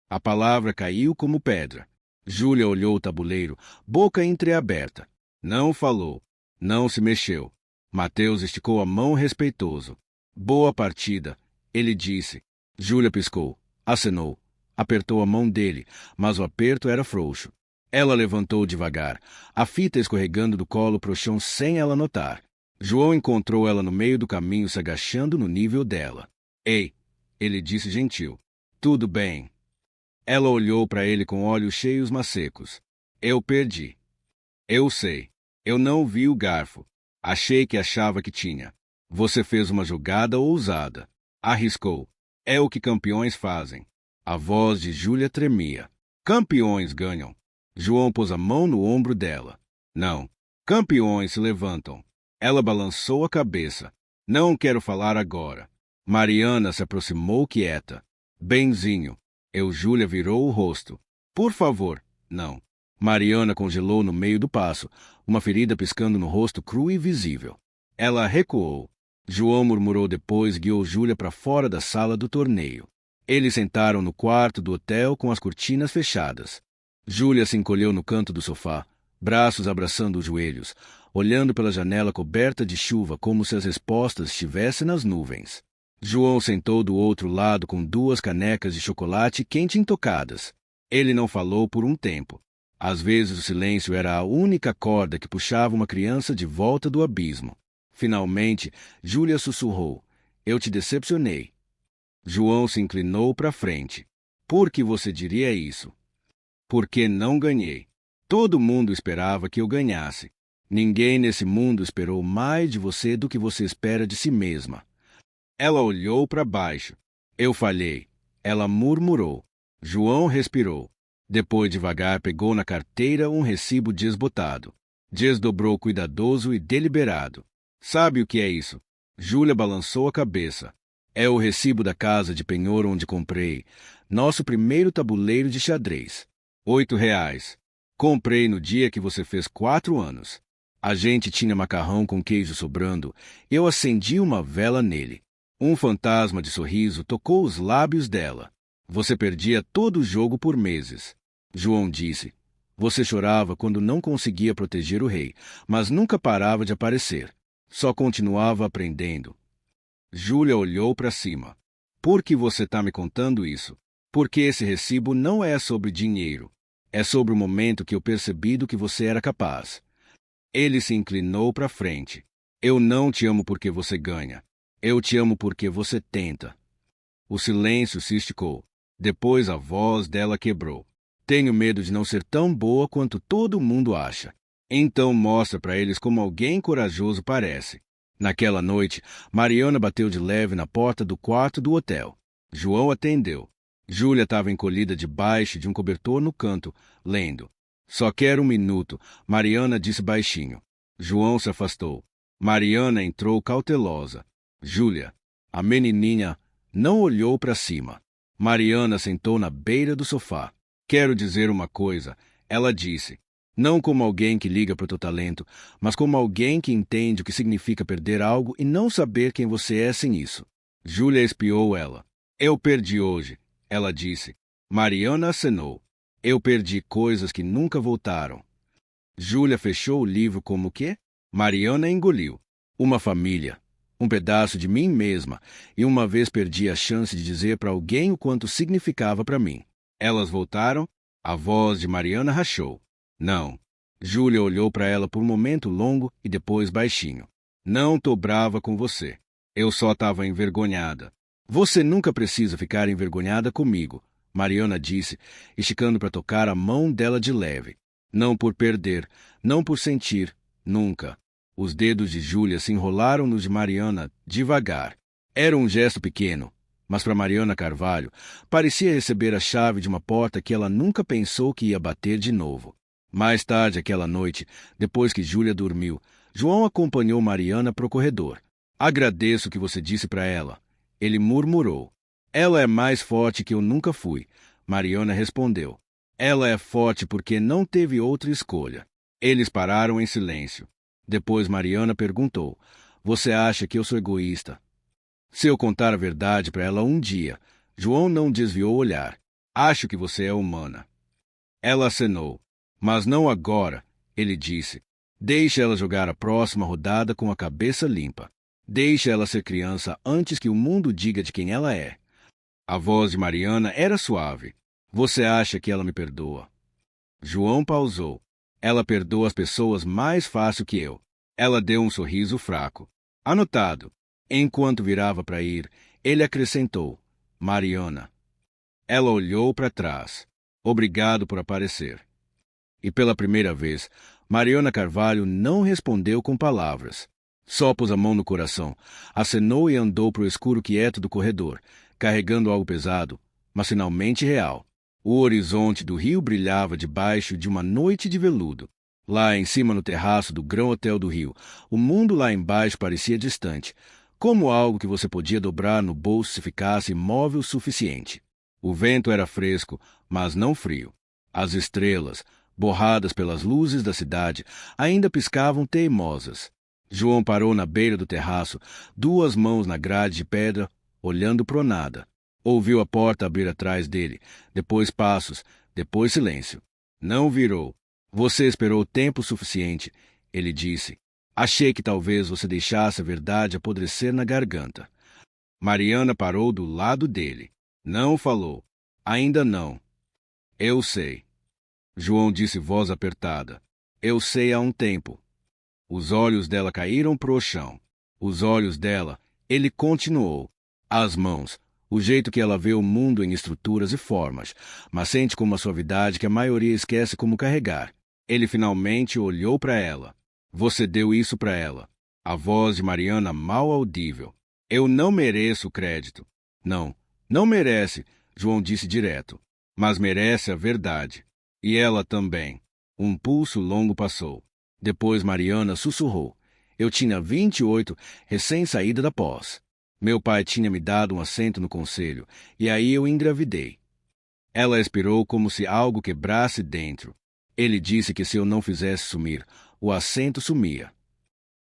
A palavra caiu como pedra. Júlia olhou o tabuleiro, boca entreaberta. Não falou. Não se mexeu. Mateus esticou a mão respeitoso. Boa partida, ele disse. Júlia piscou, acenou, apertou a mão dele, mas o aperto era frouxo. Ela levantou devagar, a fita escorregando do colo pro chão sem ela notar. João encontrou ela no meio do caminho se agachando no nível dela. Ei, ele disse gentil. Tudo bem. Ela olhou para ele com olhos cheios mas secos. Eu perdi. Eu sei. Eu não vi o garfo. Achei que achava que tinha. Você fez uma jogada ousada. Arriscou. É o que campeões fazem. A voz de Júlia tremia. Campeões ganham. João pôs a mão no ombro dela. Não. Campeões se levantam. Ela balançou a cabeça. Não quero falar agora. Mariana se aproximou quieta. Benzinho. Júlia virou o rosto. Por favor, não. Mariana congelou no meio do passo, uma ferida piscando no rosto cru e visível. Ela recuou. João murmurou depois e guiou Júlia para fora da sala do torneio. Eles sentaram no quarto do hotel com as cortinas fechadas. Júlia se encolheu no canto do sofá, braços abraçando os joelhos, olhando pela janela coberta de chuva como se as respostas estivessem nas nuvens. João sentou do outro lado com 2 canecas de chocolate quente intocadas. Ele não falou por um tempo. Às vezes o silêncio era a única corda que puxava uma criança de volta do abismo. Finalmente, Júlia sussurrou. Eu te decepcionei. João se inclinou para frente. Por que você diria isso? Porque não ganhei. Todo mundo esperava que eu ganhasse. Ninguém nesse mundo esperou mais de você do que você espera de si mesma. Ela olhou para baixo. Eu falhei. Ela murmurou. João respirou. Depois, devagar, pegou na carteira um recibo desbotado. Desdobrou cuidadoso e deliberado. Sabe o que é isso? Júlia balançou a cabeça. É o recibo da casa de penhor onde comprei. Nosso primeiro tabuleiro de xadrez. R$8. Comprei no dia que você fez 4 anos. A gente tinha macarrão com queijo sobrando. Eu acendi uma vela nele. Um fantasma de sorriso tocou os lábios dela. Você perdia todo o jogo por meses. João disse. Você chorava quando não conseguia proteger o rei, mas nunca parava de aparecer. Só continuava aprendendo. Júlia olhou para cima. Por que você está me contando isso? Porque esse recibo não é sobre dinheiro. É sobre o momento que eu percebi do que você era capaz. Ele se inclinou para frente. Eu não te amo porque você ganha. Eu te amo porque você tenta. O silêncio se esticou. Depois a voz dela quebrou. Tenho medo de não ser tão boa quanto todo mundo acha. Então mostra para eles como alguém corajoso parece. Naquela noite, Mariana bateu de leve na porta do quarto do hotel. João atendeu. Júlia estava encolhida debaixo de um cobertor no canto, lendo. Só quero 1 minuto, Mariana disse baixinho. João se afastou. Mariana entrou cautelosa. Júlia, a menininha, não olhou para cima. Mariana sentou na beira do sofá. Quero dizer uma coisa, ela disse. Não como alguém que liga para o teu talento, mas como alguém que entende o que significa perder algo e não saber quem você é sem isso. Júlia espiou ela. Eu perdi hoje, ela disse. Mariana acenou. Eu perdi coisas que nunca voltaram. Júlia fechou o livro como quê? Mariana engoliu. Uma família. Um pedaço de mim mesma, e uma vez perdi a chance de dizer para alguém o quanto significava para mim. Elas voltaram? A voz de Mariana rachou. Não. Júlia olhou para ela por um momento longo e depois baixinho. Não tô brava com você. Eu só estava envergonhada. Você nunca precisa ficar envergonhada comigo, Mariana disse, esticando para tocar a mão dela de leve. Não por perder, não por sentir, nunca. Os dedos de Júlia se enrolaram nos de Mariana devagar. Era um gesto pequeno, mas para Mariana Carvalho parecia receber a chave de uma porta que ela nunca pensou que ia bater de novo. Mais tarde aquela noite, depois que Júlia dormiu, João acompanhou Mariana para o corredor. Agradeço o que você disse para ela. Ele murmurou. Ela é mais forte que eu nunca fui. Mariana respondeu. Ela é forte porque não teve outra escolha. Eles pararam em silêncio. Depois Mariana perguntou. Você acha que eu sou egoísta? Se eu contar a verdade para ela um dia, João não desviou o olhar. Acho que você é humana. Ela acenou. Mas não agora, ele disse. Deixe ela jogar a próxima rodada com a cabeça limpa. Deixe ela ser criança antes que o mundo diga de quem ela é. A voz de Mariana era suave. Você acha que ela me perdoa? João pausou. Ela perdoa as pessoas mais fácil que eu. Ela deu um sorriso fraco. Anotado. Enquanto virava para ir, ele acrescentou. Mariana. Ela olhou para trás. Obrigado por aparecer. E pela primeira vez, Mariana Carvalho não respondeu com palavras. Só pôs a mão no coração, acenou e andou para o escuro quieto do corredor, carregando algo pesado, mas finalmente real. O horizonte do rio brilhava debaixo de uma noite de veludo. Lá em cima no terraço do Grão Hotel do Rio, o mundo lá embaixo parecia distante, como algo que você podia dobrar no bolso se ficasse imóvel o suficiente. O vento era fresco, mas não frio. As estrelas, borradas pelas luzes da cidade, ainda piscavam teimosas. João parou na beira do terraço, duas mãos na grade de pedra, olhando pro nada. Ouviu a porta abrir atrás dele, depois passos, depois silêncio. Não virou. Você esperou tempo suficiente, ele disse. Achei que talvez você deixasse a verdade apodrecer na garganta. Mariana parou do lado dele. Não falou. Ainda não. Eu sei. João disse voz apertada. Eu sei há um tempo. Os olhos dela caíram pro chão. Os olhos dela, ele continuou. As mãos, o jeito que ela vê o mundo em estruturas e formas, mas sente com uma suavidade que a maioria esquece como carregar. Ele finalmente olhou para ela. Você deu isso para ela. A voz de Mariana mal audível. Eu não mereço o crédito. Não, não merece, João disse direto. Mas merece a verdade. E ela também. Um pulso longo passou. Depois Mariana sussurrou. Eu tinha 28, recém-saída da pós. Meu pai tinha me dado um assento no conselho, e aí eu engravidei. Ela expirou como se algo quebrasse dentro. Ele disse que se eu não fizesse sumir, o assento sumia.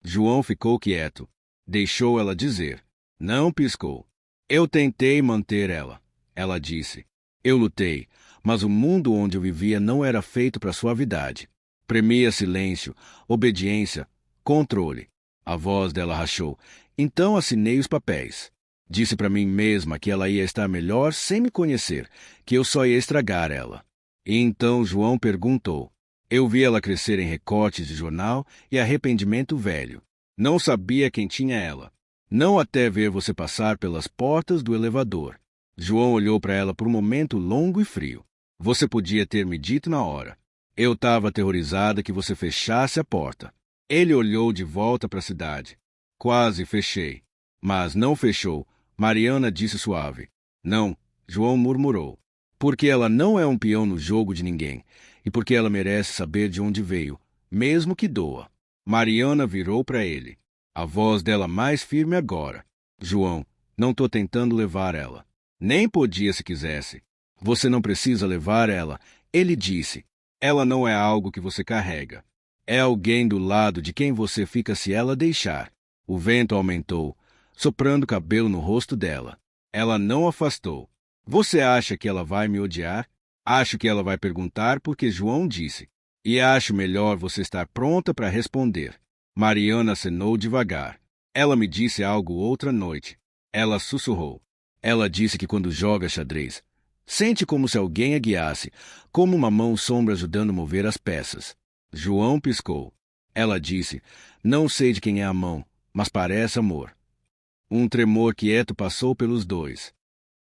João ficou quieto. Deixou ela dizer. Não piscou. Eu tentei manter ela. Ela disse. Eu lutei, mas o mundo onde eu vivia não era feito para suavidade. Premia silêncio, obediência, controle. A voz dela rachou. Então assinei os papéis. Disse para mim mesma que ela ia estar melhor sem me conhecer, que eu só ia estragar ela. E então João perguntou. Eu vi ela crescer em recortes de jornal e arrependimento velho. Não sabia quem tinha ela. Não até ver você passar pelas portas do elevador. João olhou para ela por um momento longo e frio. Você podia ter me dito na hora. Eu estava aterrorizada que você fechasse a porta. Ele olhou de volta para a cidade. Quase fechei. Mas não fechou. Mariana disse suave. Não, João murmurou. Porque ela não é um peão no jogo de ninguém. E porque ela merece saber de onde veio, mesmo que doa. Mariana virou para ele. A voz dela mais firme agora. João, não estou tentando levar ela. Nem podia se quisesse. Você não precisa levar ela, ele disse. Ela não é algo que você carrega. É alguém do lado de quem você fica se ela deixar. O vento aumentou, soprando cabelo no rosto dela. Ela não afastou. Você acha que ela vai me odiar? Acho que ela vai perguntar porque João disse. E acho melhor você estar pronta para responder. Mariana acenou devagar. Ela me disse algo outra noite. Ela sussurrou. Ela disse que quando joga xadrez, sente como se alguém a guiasse, como uma mão sombra ajudando a mover as peças. João piscou. Ela disse, não sei de quem é a mão, mas parece amor. Um tremor quieto passou pelos dois.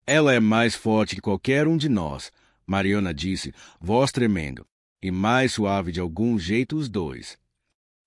Ela é mais forte que qualquer um de nós, Mariana disse, voz tremendo, e mais suave de algum jeito os dois.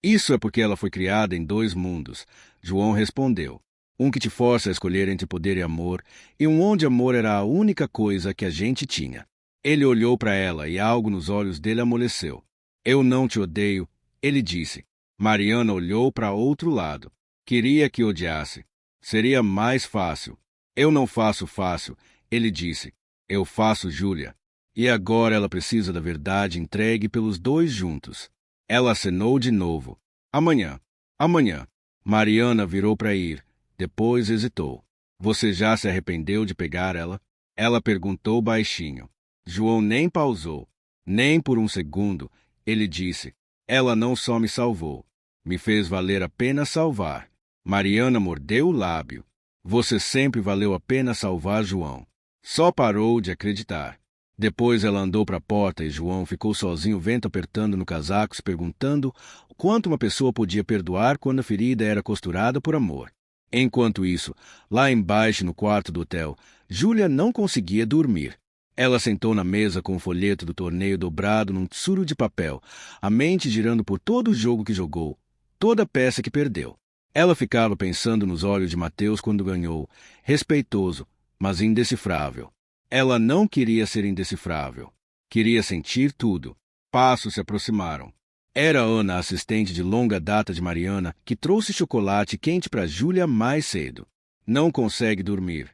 Isso é porque ela foi criada em dois mundos, João respondeu. Um que te força a escolher entre poder e amor, e um onde amor era a única coisa que a gente tinha. Ele olhou para ela e algo nos olhos dele amoleceu. Eu não te odeio, ele disse. Mariana olhou para outro lado. Queria que odiasse. Seria mais fácil. Eu não faço fácil, ele disse. Eu faço, Júlia. E agora ela precisa da verdade entregue pelos dois juntos. Ela acenou de novo. Amanhã. Amanhã. Mariana virou para ir. Depois hesitou. Você já se arrependeu de pegar ela? Ela perguntou baixinho. João nem pausou. Nem por um segundo. Ele disse. Ela não só me salvou. Me fez valer a pena salvar. Mariana mordeu o lábio. Você sempre valeu a pena salvar João. Só parou de acreditar. Depois ela andou para a porta e João ficou sozinho, o vento apertando no casaco, se perguntando quanto uma pessoa podia perdoar quando a ferida era costurada por amor. Enquanto isso, lá embaixo no quarto do hotel, Júlia não conseguia dormir. Ela sentou na mesa com o folheto do torneio dobrado num tsuru de papel, a mente girando por todo o jogo que jogou, toda a peça que perdeu. Ela ficava pensando nos olhos de Mateus quando ganhou, respeitoso, mas indecifrável. Ela não queria ser indecifrável. Queria sentir tudo. Passos se aproximaram. Era Ana, a assistente de longa data de Mariana, que trouxe chocolate quente para Júlia mais cedo. Não consegue dormir?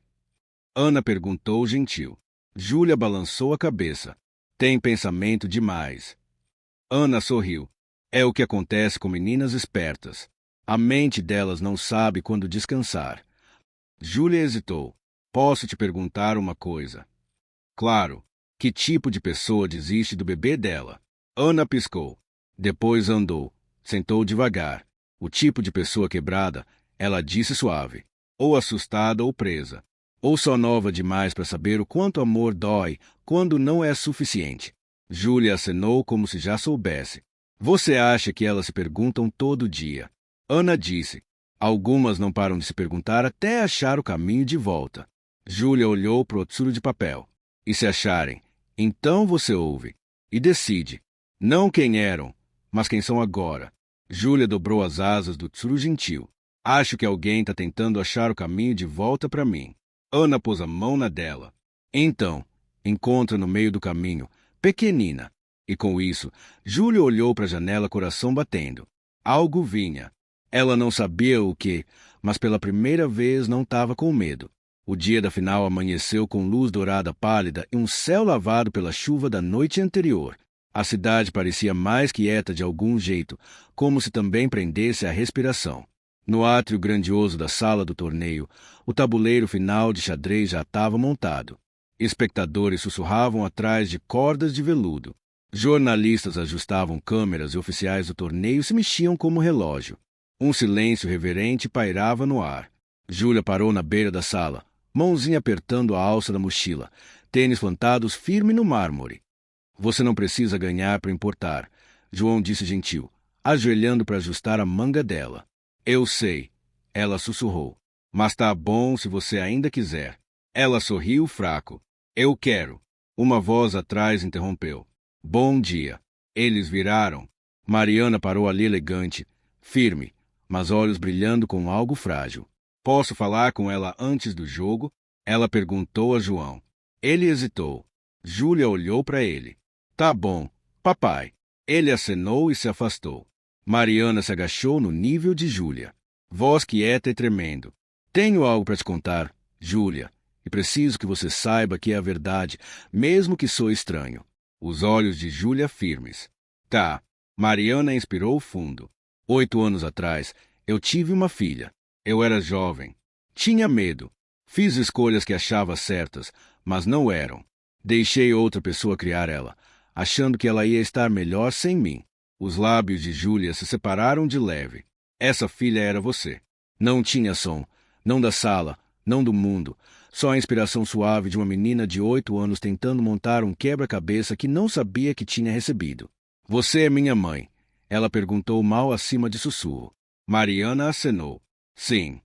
Ana perguntou gentil. Júlia balançou a cabeça. Tem pensamento demais. Ana sorriu. É o que acontece com meninas espertas. A mente delas não sabe quando descansar. Júlia hesitou. Posso te perguntar uma coisa? Claro. Que tipo de pessoa desiste do bebê dela? Ana piscou. Depois andou. Sentou devagar. O tipo de pessoa quebrada, ela disse suave. Ou assustada ou presa. Ou só nova demais para saber o quanto amor dói quando não é suficiente. Júlia acenou como se já soubesse. Você acha que elas se perguntam todo dia? Ana disse. Algumas não param de se perguntar até achar o caminho de volta. Júlia olhou para o tsuru de papel. E se acharem, então você ouve. E decide. Não quem eram, mas quem são agora. Júlia dobrou as asas do tsuru gentil. Acho que alguém está tentando achar o caminho de volta para mim. Ana pôs a mão na dela. Então, encontra no meio do caminho, pequenina. E com isso, Júlia olhou para a janela, coração batendo. Algo vinha. Ela não sabia o que, mas pela primeira vez não estava com medo. O dia da final amanheceu com luz dourada pálida e um céu lavado pela chuva da noite anterior. A cidade parecia mais quieta de algum jeito, como se também prendesse a respiração. No átrio grandioso da sala do torneio, o tabuleiro final de xadrez já estava montado. Espectadores sussurravam atrás de cordas de veludo. Jornalistas ajustavam câmeras e oficiais do torneio se mexiam como relógio. Um silêncio reverente pairava no ar. Júlia parou na beira da sala, mãozinha apertando a alça da mochila, tênis plantados firme no mármore. Você não precisa ganhar para importar, João disse gentil, ajoelhando para ajustar a manga dela. Eu sei, ela sussurrou, mas tá bom se você ainda quiser. Ela sorriu fraco. Eu quero. Uma voz atrás interrompeu. Bom dia. Eles viraram. Mariana parou ali elegante, firme, mas olhos brilhando com algo frágil. Posso falar com ela antes do jogo? Ela perguntou a João. Ele hesitou. Júlia olhou para ele. Tá bom, papai. Ele acenou e se afastou. Mariana se agachou no nível de Júlia. Voz quieta e tremendo. Tenho algo para te contar, Júlia, e preciso que você saiba que é a verdade, mesmo que sou estranho. Os olhos de Júlia firmes. Tá. Mariana inspirou fundo. 8 anos atrás, eu tive uma filha. Eu era jovem. Tinha medo. Fiz escolhas que achava certas, mas não eram. Deixei outra pessoa criar ela, achando que ela ia estar melhor sem mim. Os lábios de Júlia se separaram de leve. Essa filha era você. Não tinha som, não da sala, não do mundo, só a inspiração suave de uma menina de 8 anos tentando montar um quebra-cabeça que não sabia que tinha recebido. Você é minha mãe? Ela perguntou mal acima de sussurro. Mariana acenou. Sim.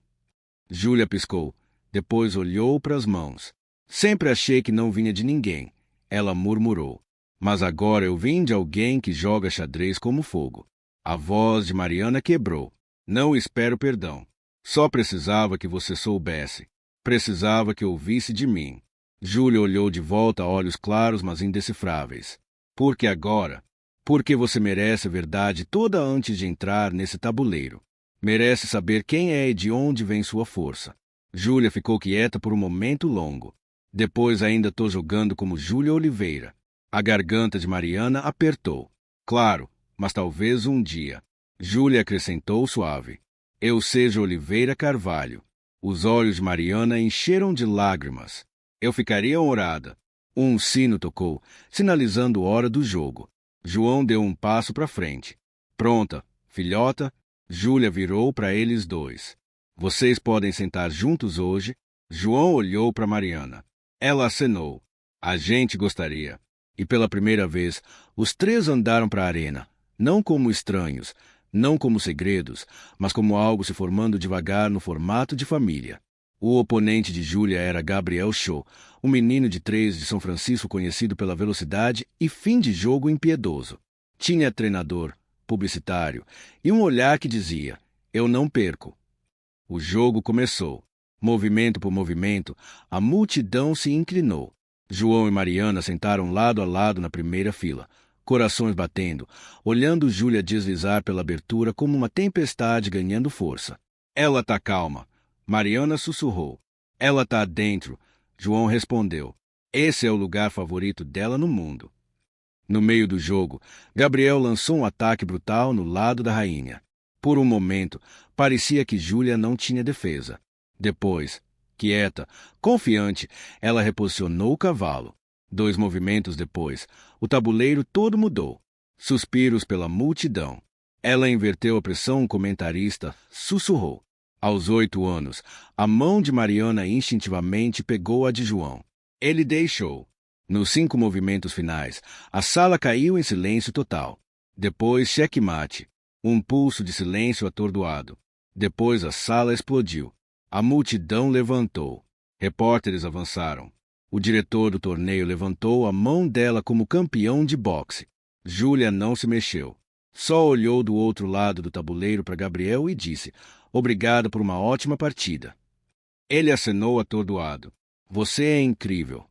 Júlia piscou. Depois olhou para as mãos. Sempre achei que não vinha de ninguém. Ela murmurou. Mas agora eu vim de alguém que joga xadrez como fogo. A voz de Mariana quebrou. Não espero perdão. Só precisava que você soubesse. Precisava que ouvisse de mim. Júlia olhou de volta, olhos claros, mas indecifráveis. Porque agora? Porque você merece a verdade toda antes de entrar nesse tabuleiro. Merece saber quem é e de onde vem sua força. Júlia ficou quieta por um momento longo. Depois ainda tô jogando como Júlia Oliveira. A garganta de Mariana apertou. Claro, mas talvez um dia. Júlia acrescentou suave. Eu seja Oliveira Carvalho. Os olhos de Mariana encheram de lágrimas. Eu ficaria honrada. Um sino tocou, sinalizando hora do jogo. João deu um passo para frente. Pronta, filhota? Júlia virou para eles dois. Vocês podem sentar juntos hoje? João olhou para Mariana. Ela acenou. A gente gostaria. E pela primeira vez, os três andaram para a arena, não como estranhos, não como segredos, mas como algo se formando devagar no formato de família. O oponente de Júlia era Gabriel Shaw, um menino de 3 de São Francisco conhecido pela velocidade e fim de jogo impiedoso. Tinha treinador, publicitário e um olhar que dizia, eu não perco. O jogo começou. Movimento por movimento, a multidão se inclinou. João e Mariana sentaram lado a lado na primeira fila, corações batendo, olhando Júlia deslizar pela abertura como uma tempestade ganhando força. Ela tá calma. Mariana sussurrou. Ela tá dentro. João respondeu. Esse é o lugar favorito dela no mundo. No meio do jogo, Gabriel lançou um ataque brutal no lado da rainha. Por um momento, parecia que Júlia não tinha defesa. Depois, quieta, confiante, ela reposicionou o cavalo. 2 movimentos depois, o tabuleiro todo mudou. Suspiros pela multidão. Ela inverteu a pressão, um comentarista sussurrou. Aos 8 anos, a mão de Mariana instintivamente pegou a de João. Ele deixou. Nos 5 movimentos finais, a sala caiu em silêncio total. Depois, xeque-mate. Um pulso de silêncio atordoado. Depois a sala explodiu. A multidão levantou. Repórteres avançaram. O diretor do torneio levantou a mão dela como campeão de boxe. Júlia não se mexeu. Só olhou do outro lado do tabuleiro para Gabriel e disse, obrigado por uma ótima partida. Ele acenou atordoado. Você é incrível.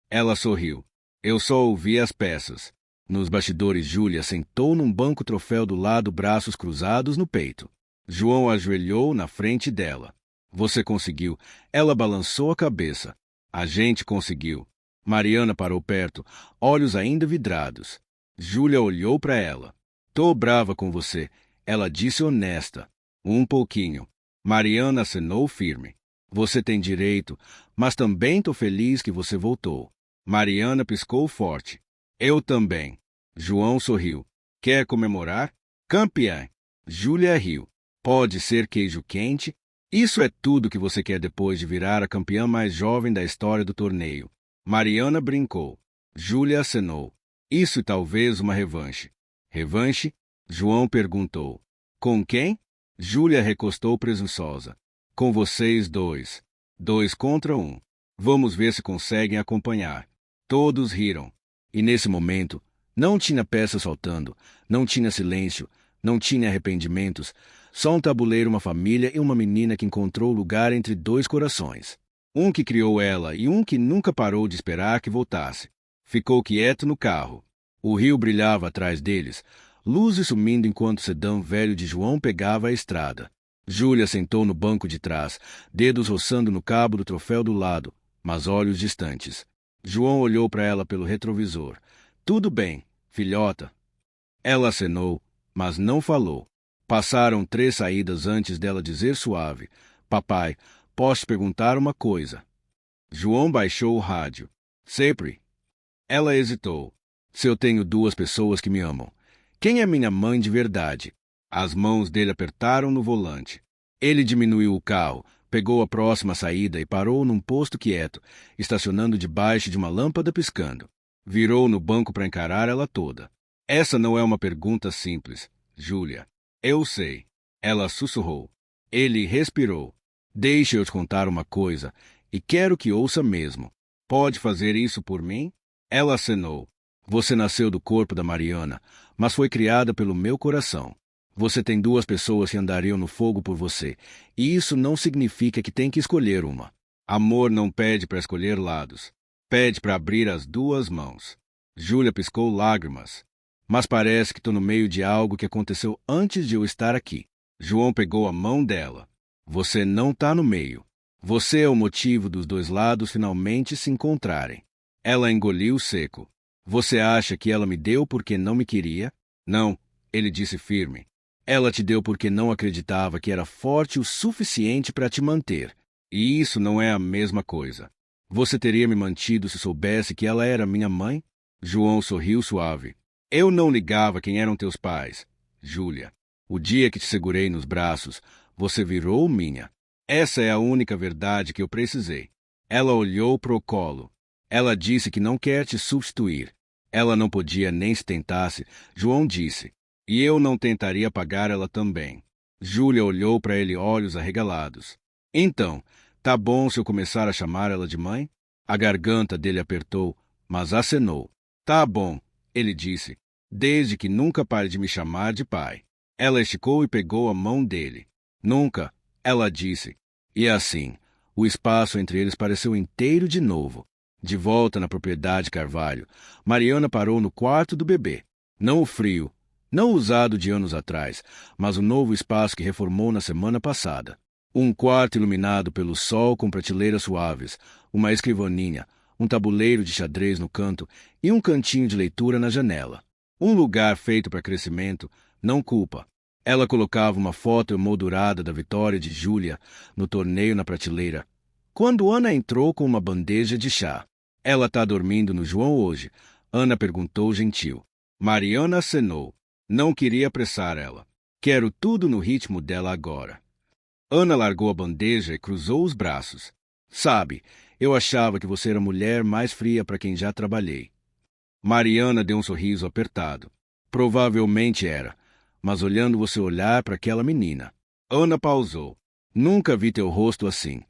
Ela sorriu. Eu só ouvi as peças. Nos bastidores, Júlia sentou num banco troféu do lado, braços cruzados no peito. João ajoelhou na frente dela. Você conseguiu. Ela balançou a cabeça. A gente conseguiu. Mariana parou perto, olhos ainda vidrados. Júlia olhou para ela. Tô brava com você. Ela disse honesta. Um pouquinho. Mariana acenou firme. Você tem direito, mas também tô feliz que você voltou. Mariana piscou forte. Eu também. João sorriu. Quer comemorar? Campeã. Júlia riu. Pode ser queijo quente? Isso é tudo que você quer depois de virar a campeã mais jovem da história do torneio. Mariana brincou. Júlia acenou. Isso e talvez uma revanche. Revanche? João perguntou. Com quem? Júlia recostou presunçosa. Com vocês dois. 2 contra 1. Vamos ver se conseguem acompanhar. Todos riram. E nesse momento, não tinha peças faltando, não tinha silêncio, não tinha arrependimentos, só um tabuleiro, uma família e uma menina que encontrou lugar entre 2 corações. Um que criou ela e um que nunca parou de esperar que voltasse. Ficou quieto no carro. O rio brilhava atrás deles, luzes sumindo enquanto o sedã velho de João pegava a estrada. Júlia sentou no banco de trás, dedos roçando no cabo do troféu do lado, mas olhos distantes. João olhou para ela pelo retrovisor. Tudo bem, filhota. Ela acenou, mas não falou. Passaram 3 saídas antes dela dizer suave, papai, posso te perguntar uma coisa? João baixou o rádio. Sempre. Ela hesitou. Se eu tenho 2 pessoas que me amam, quem é minha mãe de verdade? As mãos dele apertaram no volante. Ele diminuiu o carro, pegou a próxima saída e parou num posto quieto, estacionando debaixo de uma lâmpada piscando. Virou no banco para encarar ela toda. Essa não é uma pergunta simples, Júlia. Eu sei. Ela sussurrou. Ele respirou. Deixa eu te contar uma coisa, e quero que ouça mesmo. Pode fazer isso por mim? Ela acenou. Você nasceu do corpo da Mariana, mas foi criada pelo meu coração. Você tem 2 pessoas que andariam no fogo por você, e isso não significa que tem que escolher uma. Amor não pede para escolher lados. Pede para abrir as 2 mãos. Júlia piscou lágrimas. Mas parece que estou no meio de algo que aconteceu antes de eu estar aqui. João pegou a mão dela. Você não está no meio. Você é o motivo dos dois lados finalmente se encontrarem. Ela engoliu seco. Você acha que ela me deu porque não me queria? Não, ele disse firme. Ela te deu porque não acreditava que era forte o suficiente para te manter. E isso não é a mesma coisa. Você teria me mantido se soubesse que ela era minha mãe? João sorriu suave. Eu não ligava quem eram teus pais, Júlia. O dia que te segurei nos braços, você virou minha. Essa é a única verdade que eu precisei. Ela olhou pro colo. Ela disse que não quer te substituir. Ela não podia nem se tentasse, João disse. E eu não tentaria pagar ela também. Júlia olhou para ele, olhos arregalados. Então, tá bom se eu começar a chamar ela de mãe? A garganta dele apertou, mas acenou. Tá bom, ele disse, desde que nunca pare de me chamar de pai. Ela esticou e pegou a mão dele. Nunca, ela disse. E assim, o espaço entre eles pareceu inteiro de novo. De volta na propriedade Carvalho, Mariana parou no quarto do bebê. Não o frio, não o usado de anos atrás, mas o novo espaço que reformou na semana passada. Um quarto iluminado pelo sol com prateleiras suaves, uma escrivaninha, um tabuleiro de xadrez no canto e um cantinho de leitura na janela. Um lugar feito para crescimento, não culpa. Ela colocava uma foto emoldurada da vitória de Júlia no torneio na prateleira. Quando Ana entrou com uma bandeja de chá. Ela tá dormindo no João hoje? Ana perguntou gentil. Mariana acenou. Não queria apressar ela. Quero tudo no ritmo dela agora. Ana largou a bandeja e cruzou os braços. Sabe, eu achava que você era a mulher mais fria para quem já trabalhei. Mariana deu um sorriso apertado. Provavelmente era, mas olhando você olhar para aquela menina. Ana pausou. Nunca vi teu rosto assim,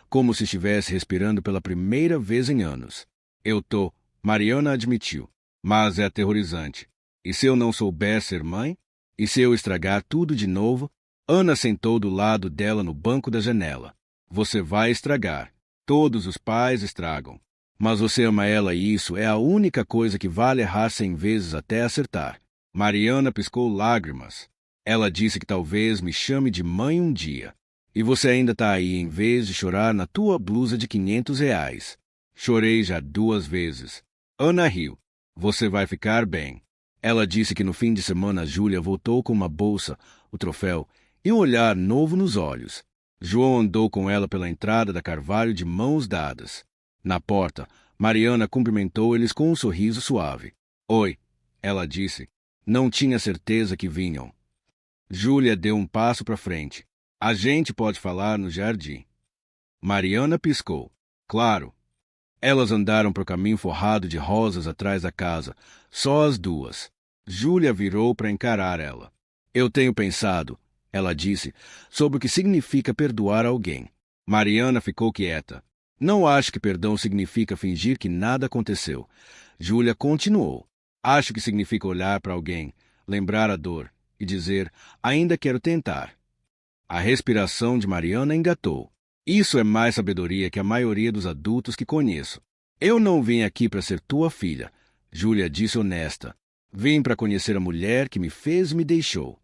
como se estivesse respirando pela primeira vez em anos. Eu tô, Mariana admitiu, mas é aterrorizante. E se eu não souber ser mãe? E se eu estragar tudo de novo? Ana sentou do lado dela no banco da janela. Você vai estragar. Todos os pais estragam. Mas você ama ela e isso é a única coisa que vale errar 100 vezes até acertar. Mariana piscou lágrimas. Ela disse que talvez me chame de mãe um dia. E você ainda tá aí em vez de chorar na tua blusa de R$ 500. Chorei já 2 vezes. Ana riu. Você vai ficar bem. Ela disse que no fim de semana Júlia voltou com uma bolsa, o troféu, e um olhar novo nos olhos. João andou com ela pela entrada da Carvalho de mãos dadas. Na porta, Mariana cumprimentou eles com um sorriso suave. Oi, ela disse. Não tinha certeza que vinham. Júlia deu um passo para frente. A gente pode falar no jardim. Mariana piscou. Claro. Elas andaram para o caminho forrado de rosas atrás da casa, só as duas. Júlia virou para encarar ela. Eu tenho pensado, ela disse, sobre o que significa perdoar alguém. Mariana ficou quieta. Não acho que perdão significa fingir que nada aconteceu. Júlia continuou. Acho que significa olhar para alguém, lembrar a dor e dizer, ainda quero tentar. A respiração de Mariana engatou. Isso é mais sabedoria que a maioria dos adultos que conheço. Eu não vim aqui para ser tua filha, Júlia disse honesta. Vim para conhecer a mulher que me fez e me deixou.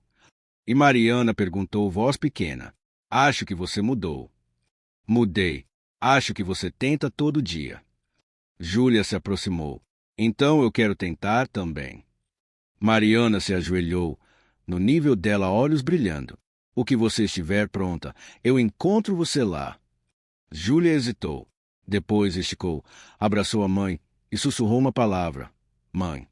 E Mariana perguntou voz pequena. Acho que você mudou. Mudei. Acho que você tenta todo dia. Júlia se aproximou. Então eu quero tentar também. Mariana se ajoelhou, no nível dela olhos brilhando. O que você estiver pronta, eu encontro você lá. Júlia hesitou. Depois esticou, abraçou a mãe e sussurrou uma palavra. Mãe.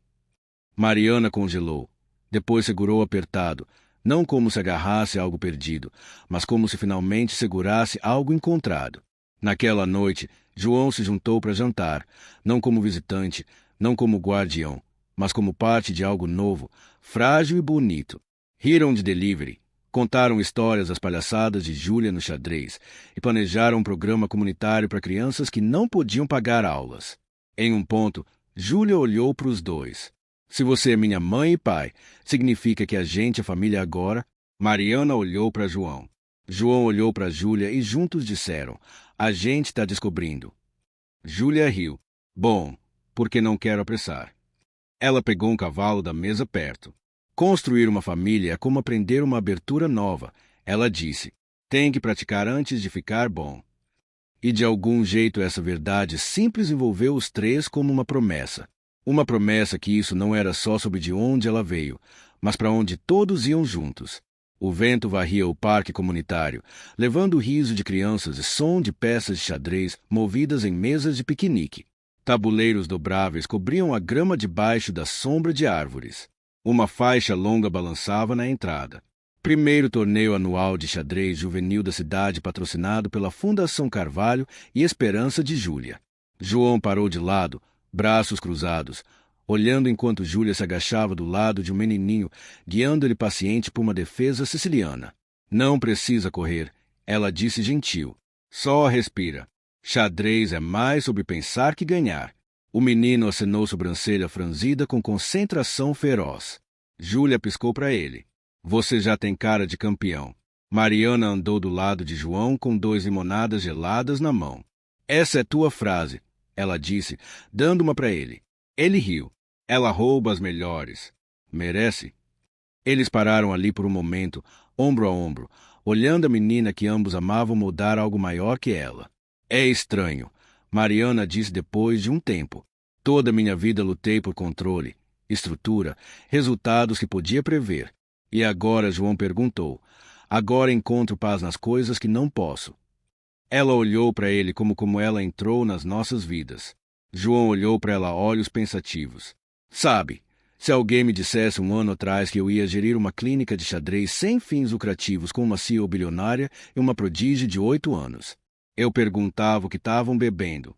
Mariana congelou. Depois segurou apertado, não como se agarrasse a algo perdido, mas como se finalmente segurasse algo encontrado. Naquela noite, João se juntou para jantar, não como visitante, não como guardião, mas como parte de algo novo, frágil e bonito. Riram de delivery, contaram histórias das palhaçadas de Júlia no xadrez e planejaram um programa comunitário para crianças que não podiam pagar aulas. Em um ponto, Júlia olhou para os dois. Se você é minha mãe e pai, significa que a gente é família agora? Mariana olhou para João. João olhou para Júlia e juntos disseram, a gente está descobrindo. Júlia riu. Bom, porque não quero apressar. Ela pegou um cavalo da mesa perto. Construir uma família é como aprender uma abertura nova, ela disse. Tem que praticar antes de ficar bom. E de algum jeito essa verdade simples envolveu os três como uma promessa. Uma promessa que isso não era só sobre de onde ela veio, mas para onde todos iam juntos. O vento varria o parque comunitário, levando o riso de crianças e som de peças de xadrez movidas em mesas de piquenique. Tabuleiros dobráveis cobriam a grama debaixo da sombra de árvores. Uma faixa longa balançava na entrada. Primeiro torneio anual de xadrez juvenil da cidade patrocinado pela Fundação Carvalho e Esperança de Júlia. João parou de lado, braços cruzados, olhando enquanto Júlia se agachava do lado de um menininho, guiando-lhe paciente por uma defesa siciliana. Não precisa correr, ela disse gentil. Só respira. Xadrez é mais sobre pensar que ganhar. O menino acenou sobrancelha franzida com concentração feroz. Júlia piscou para ele. Você já tem cara de campeão. Mariana andou do lado de João com 2 limonadas geladas na mão. Essa é tua frase, ela disse, dando uma para ele. Ele riu. Ela rouba as melhores. Merece? Eles pararam ali por um momento, ombro a ombro, olhando a menina que ambos amavam mudar algo maior que ela. É estranho, Mariana disse depois de um tempo. Toda minha vida lutei por controle, estrutura, resultados que podia prever. E agora João perguntou. Agora encontro paz nas coisas que não posso. Ela olhou para ele como ela entrou nas nossas vidas. João olhou para ela olhos pensativos. Sabe, se alguém me dissesse 1 ano atrás que eu ia gerir uma clínica de xadrez sem fins lucrativos com uma CEO bilionária e uma prodígio de 8 anos, eu perguntava o que estavam bebendo.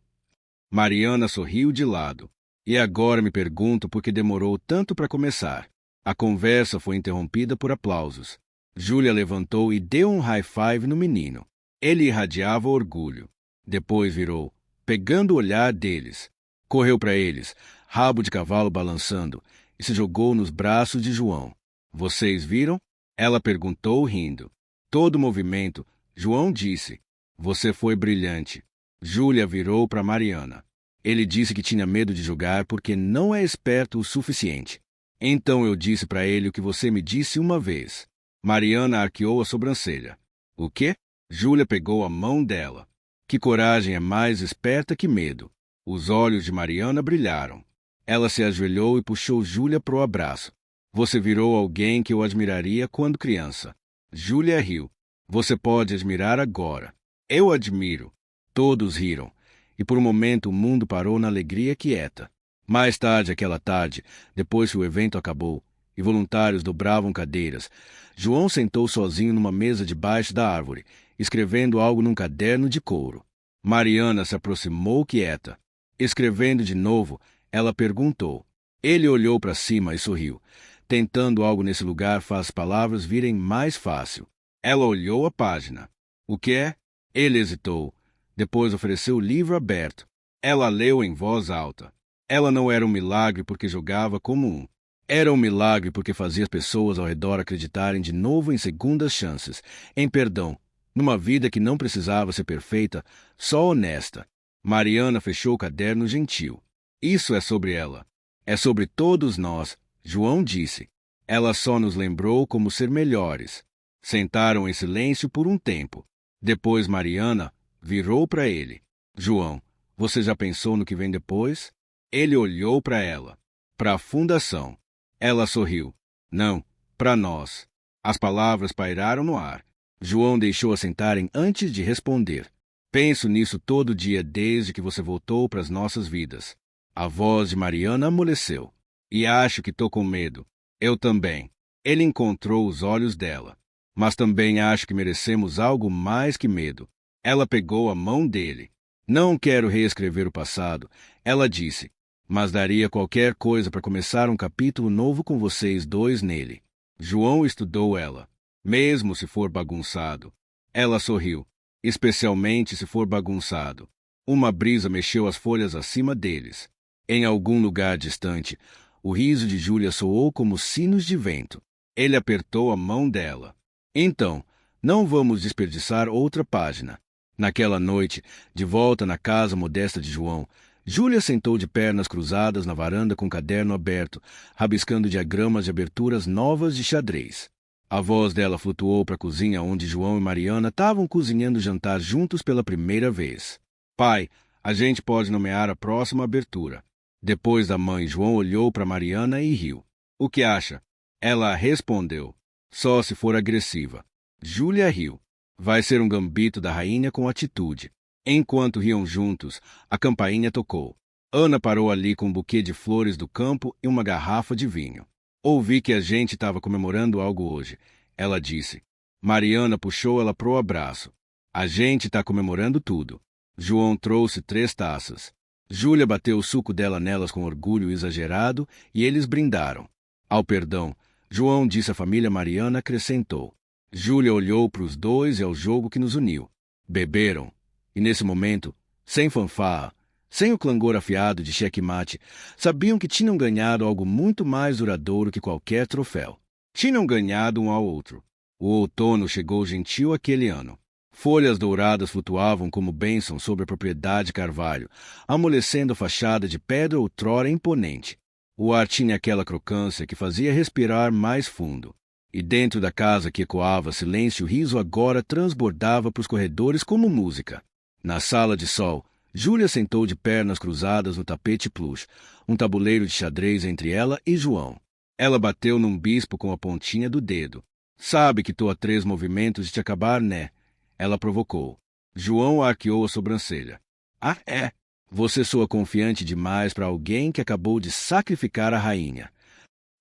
Mariana sorriu de lado. E agora me pergunto por que demorou tanto para começar. A conversa foi interrompida por aplausos. Júlia levantou e deu um high five no menino. Ele irradiava orgulho. Depois virou, pegando o olhar deles. Correu para eles, rabo de cavalo balançando, e se jogou nos braços de João. Vocês viram? Ela perguntou rindo. Todo o movimento, João disse. Você foi brilhante. Júlia virou para Mariana. Ele disse que tinha medo de jogar porque não é esperto o suficiente. Então eu disse para ele o que você me disse uma vez. Mariana arqueou a sobrancelha. O quê? Júlia pegou a mão dela. Que coragem é mais esperta que medo. Os olhos de Mariana brilharam. Ela se ajoelhou e puxou Júlia pro abraço. Você virou alguém que eu admiraria quando criança. Júlia riu. Você pode admirar agora. Eu admiro. Todos riram. E por um momento o mundo parou na alegria quieta. Mais tarde, aquela tarde, depois que o evento acabou, e voluntários dobravam cadeiras, João sentou sozinho numa mesa debaixo da árvore, escrevendo algo num caderno de couro. Mariana se aproximou quieta. Escrevendo de novo, ela perguntou. Ele olhou para cima e sorriu. Tentando algo nesse lugar faz as palavras virem mais fácil. Ela olhou a página. O que é? Ele hesitou. Depois ofereceu o livro aberto. Ela leu em voz alta. Ela não era um milagre porque jogava como um. Era um milagre porque fazia as pessoas ao redor acreditarem de novo em segundas chances, em perdão, numa vida que não precisava ser perfeita, só honesta. Mariana fechou o caderno gentil. Isso é sobre ela. É sobre todos nós, João disse. Ela só nos lembrou como ser melhores. Sentaram em silêncio por um tempo. Depois Mariana virou para ele. João, você já pensou no que vem depois? Ele olhou para ela. Para a fundação. Ela sorriu. Não, para nós. As palavras pairaram no ar. João deixou-a sentarem antes de responder. Penso nisso todo dia desde que você voltou para as nossas vidas. A voz de Mariana amoleceu. E acho que estou com medo. Eu também. Ele encontrou os olhos dela. Mas também acho que merecemos algo mais que medo. Ela pegou a mão dele. Não quero reescrever o passado, ela disse. Mas daria qualquer coisa para começar um capítulo novo com vocês dois nele. João estudou ela. Mesmo se for bagunçado. Ela sorriu. Especialmente se for bagunçado. Uma brisa mexeu as folhas acima deles. Em algum lugar distante, o riso de Júlia soou como sinos de vento. Ele apertou a mão dela. Então, não vamos desperdiçar outra página. Naquela noite, de volta na casa modesta de João, Júlia sentou de pernas cruzadas na varanda com o caderno aberto, rabiscando diagramas de aberturas novas de xadrez. A voz dela flutuou para a cozinha onde João e Mariana estavam cozinhando jantar juntos pela primeira vez. Pai, a gente pode nomear a próxima abertura. Depois da mãe, João olhou para Mariana e riu. O que acha? Ela respondeu. Só se for agressiva. Júlia riu. Vai ser um gambito da rainha com atitude. Enquanto riam juntos, a campainha tocou. Ana parou ali com um buquê de flores do campo e uma garrafa de vinho. Ouvi que a gente estava comemorando algo hoje, ela disse. Mariana puxou ela pro abraço. A gente está comemorando tudo. João trouxe 3 taças. Júlia bateu o suco dela nelas com orgulho exagerado e eles brindaram. Ao perdão, João disse à família Mariana acrescentou. Júlia olhou para os dois e ao jogo que nos uniu. Beberam. E nesse momento, sem fanfarra, sem o clangor afiado de checkmate, sabiam que tinham ganhado algo muito mais duradouro que qualquer troféu. Tinham ganhado um ao outro. O outono chegou gentil aquele ano. Folhas douradas flutuavam como bênção sobre a propriedade Carvalho, amolecendo a fachada de pedra outrora imponente. O ar tinha aquela crocância que fazia respirar mais fundo. E dentro da casa que ecoava silêncio, o riso agora transbordava para os corredores como música. Na sala de sol, Júlia sentou de pernas cruzadas no tapete plush, um tabuleiro de xadrez entre ela e João. Ela bateu num bispo com a pontinha do dedo. Sabe que tô a 3 movimentos de te acabar, né? Ela provocou. João arqueou a sobrancelha. Ah, é? Você soa confiante demais para alguém que acabou de sacrificar a rainha.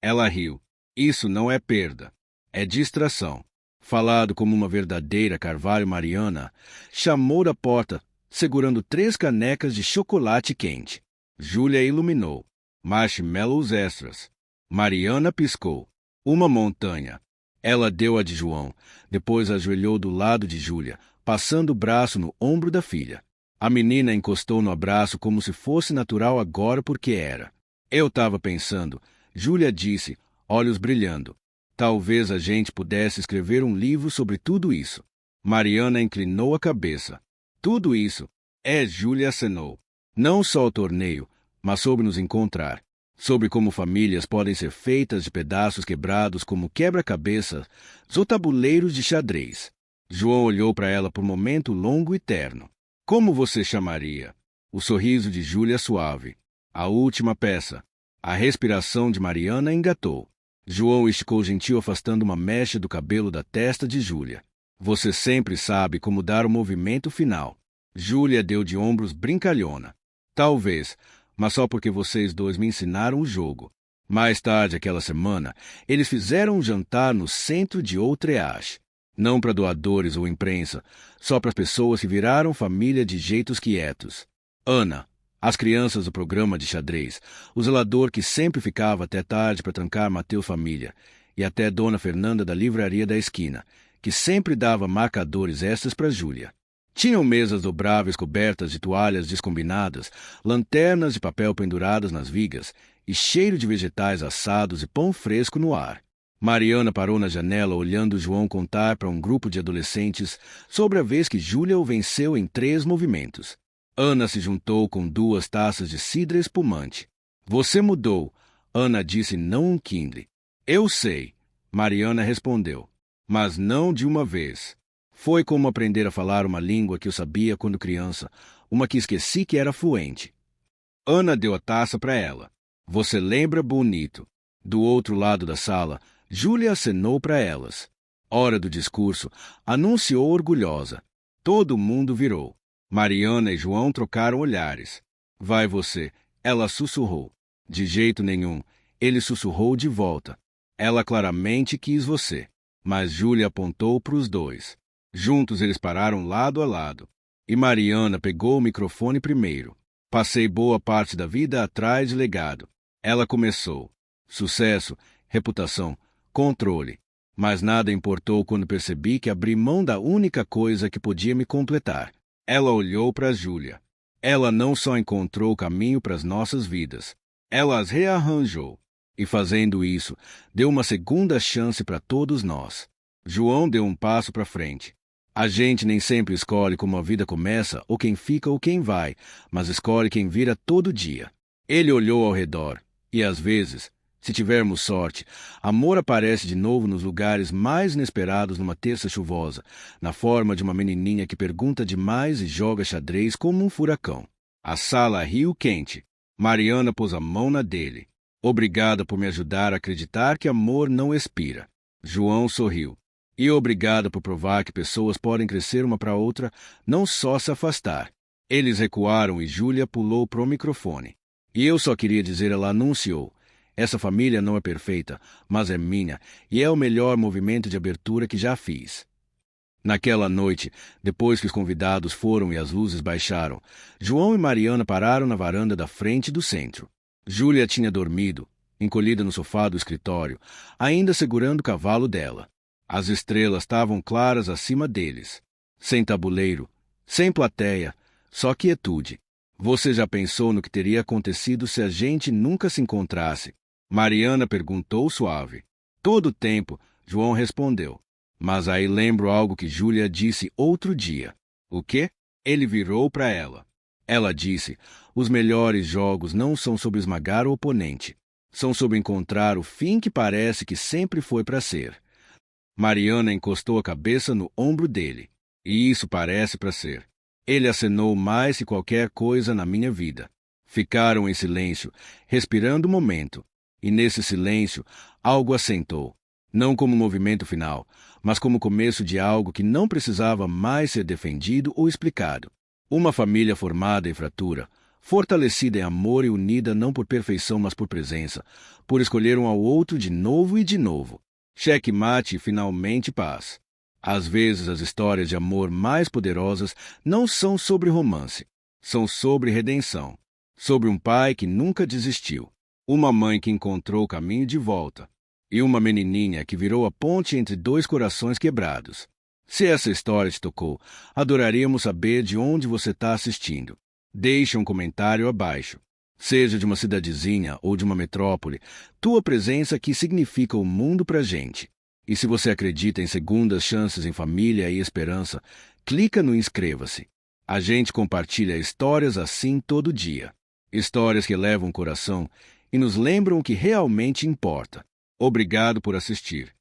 Ela riu. Isso não é perda. É distração. Falado como uma verdadeira Carvalho Mariana, chamou da porta, segurando 3 canecas de chocolate quente. Júlia iluminou. Marshmallows extras. Mariana piscou. Uma montanha. Ela deu a de João, depois ajoelhou do lado de Júlia, passando o braço no ombro da filha. A menina encostou no abraço como se fosse natural agora porque era. Eu estava pensando, Júlia disse, olhos brilhando. Talvez a gente pudesse escrever um livro sobre tudo isso. Mariana inclinou a cabeça. Tudo isso. Júlia acenou. Não só o torneio, mas sobre nos encontrar. Sobre como famílias podem ser feitas de pedaços quebrados como quebra-cabeças ou tabuleiros de xadrez. João olhou para ela por um momento longo e terno. Como você chamaria? O sorriso de Júlia suave. A última peça. A respiração de Mariana engatou. João esticou gentil afastando uma mecha do cabelo da testa de Júlia. Você sempre sabe como dar o movimento final. Júlia deu de ombros brincalhona. Talvez, mas só porque vocês dois me ensinaram o jogo. Mais tarde aquela semana, eles fizeram um jantar no centro de Outreach. Não para doadores ou imprensa, só para as pessoas que viraram família de jeitos quietos. Ana, as crianças do programa de xadrez, o zelador que sempre ficava até tarde para trancar Mateus família, e até Dona Fernanda da livraria da esquina, que sempre dava marcadores extras para Júlia. Tinham mesas dobráveis cobertas de toalhas descombinadas, lanternas de papel penduradas nas vigas e cheiro de vegetais assados e pão fresco no ar. Mariana parou na janela olhando João contar para um grupo de adolescentes sobre a vez que Júlia o venceu em 3 movimentos. Ana se juntou com 2 taças de cidra espumante. Você mudou, Ana disse não um quindre. Eu sei, Mariana respondeu, mas não de uma vez. Foi como aprender a falar uma língua que eu sabia quando criança, uma que esqueci que era fluente. Ana deu a taça para ela. Você lembra bonito. Do outro lado da sala, Júlia acenou para elas. Hora do discurso, anunciou orgulhosa. Todo mundo virou. Mariana e João trocaram olhares. Vai você, ela sussurrou. De jeito nenhum, ele sussurrou de volta. Ela claramente quis você. Mas Júlia apontou para os dois. Juntos eles pararam lado a lado. E Mariana pegou o microfone primeiro. Passei boa parte da vida atrás de legado. Ela começou. Sucesso, reputação, controle. Mas nada importou quando percebi que abri mão da única coisa que podia me completar. Ela olhou para Júlia. Ela não só encontrou o caminho para as nossas vidas. Ela as rearranjou. E fazendo isso, deu uma segunda chance para todos nós. João deu um passo para frente. A gente nem sempre escolhe como a vida começa, ou quem fica ou quem vai, mas escolhe quem vira todo dia. Ele olhou ao redor, e às vezes, Se tivermos sorte, amor aparece de novo nos lugares mais inesperados numa terça chuvosa, na forma de uma menininha que pergunta demais e joga xadrez como um furacão. A sala riu quente. Mariana pôs a mão na dele. Obrigada por me ajudar a acreditar que amor não expira. João sorriu. E obrigada por provar que pessoas podem crescer uma para outra, não só se afastar. Eles recuaram e Júlia pulou pro microfone. E eu só queria dizer, ela anunciou. Essa família não é perfeita, mas é minha, e é o melhor movimento de abertura que já fiz. Naquela noite, depois que os convidados foram e as luzes baixaram, João e Mariana pararam na varanda da frente do centro. Júlia tinha dormido, encolhida no sofá do escritório, ainda segurando o cavalo dela. As estrelas estavam claras acima deles. Sem tabuleiro, sem plateia, só quietude. Você já pensou no que teria acontecido se a gente nunca se encontrasse? Mariana perguntou suave. Todo o tempo, João respondeu. Mas aí lembro algo que Júlia disse outro dia. O quê? Ele virou para ela. Ela disse, os melhores jogos não são sobre esmagar o oponente. São sobre encontrar o fim que parece que sempre foi para ser. Mariana encostou a cabeça no ombro dele. E isso parece para ser. Ele acenou mais que qualquer coisa na minha vida. Ficaram em silêncio, respirando o momento. E nesse silêncio, algo assentou. Não como movimento final, mas como começo de algo que não precisava mais ser defendido ou explicado. Uma família formada em fratura, fortalecida em amor e unida não por perfeição, mas por presença, por escolher um ao outro de novo e de novo. Cheque mate e finalmente paz. Às vezes as histórias de amor mais poderosas não são sobre romance, são sobre redenção, sobre um pai que nunca desistiu, uma mãe que encontrou o caminho de volta, e uma menininha que virou a ponte entre dois corações quebrados. Se essa história te tocou, adoraríamos saber de onde você está assistindo. Deixe um comentário abaixo. Seja de uma cidadezinha ou de uma metrópole, tua presença aqui significa o mundo pra gente. E se você acredita em segundas chances em família e esperança, clica no inscreva-se. A gente compartilha histórias assim todo dia. Histórias que levam o coração e nos lembram o que realmente importa. Obrigado por assistir.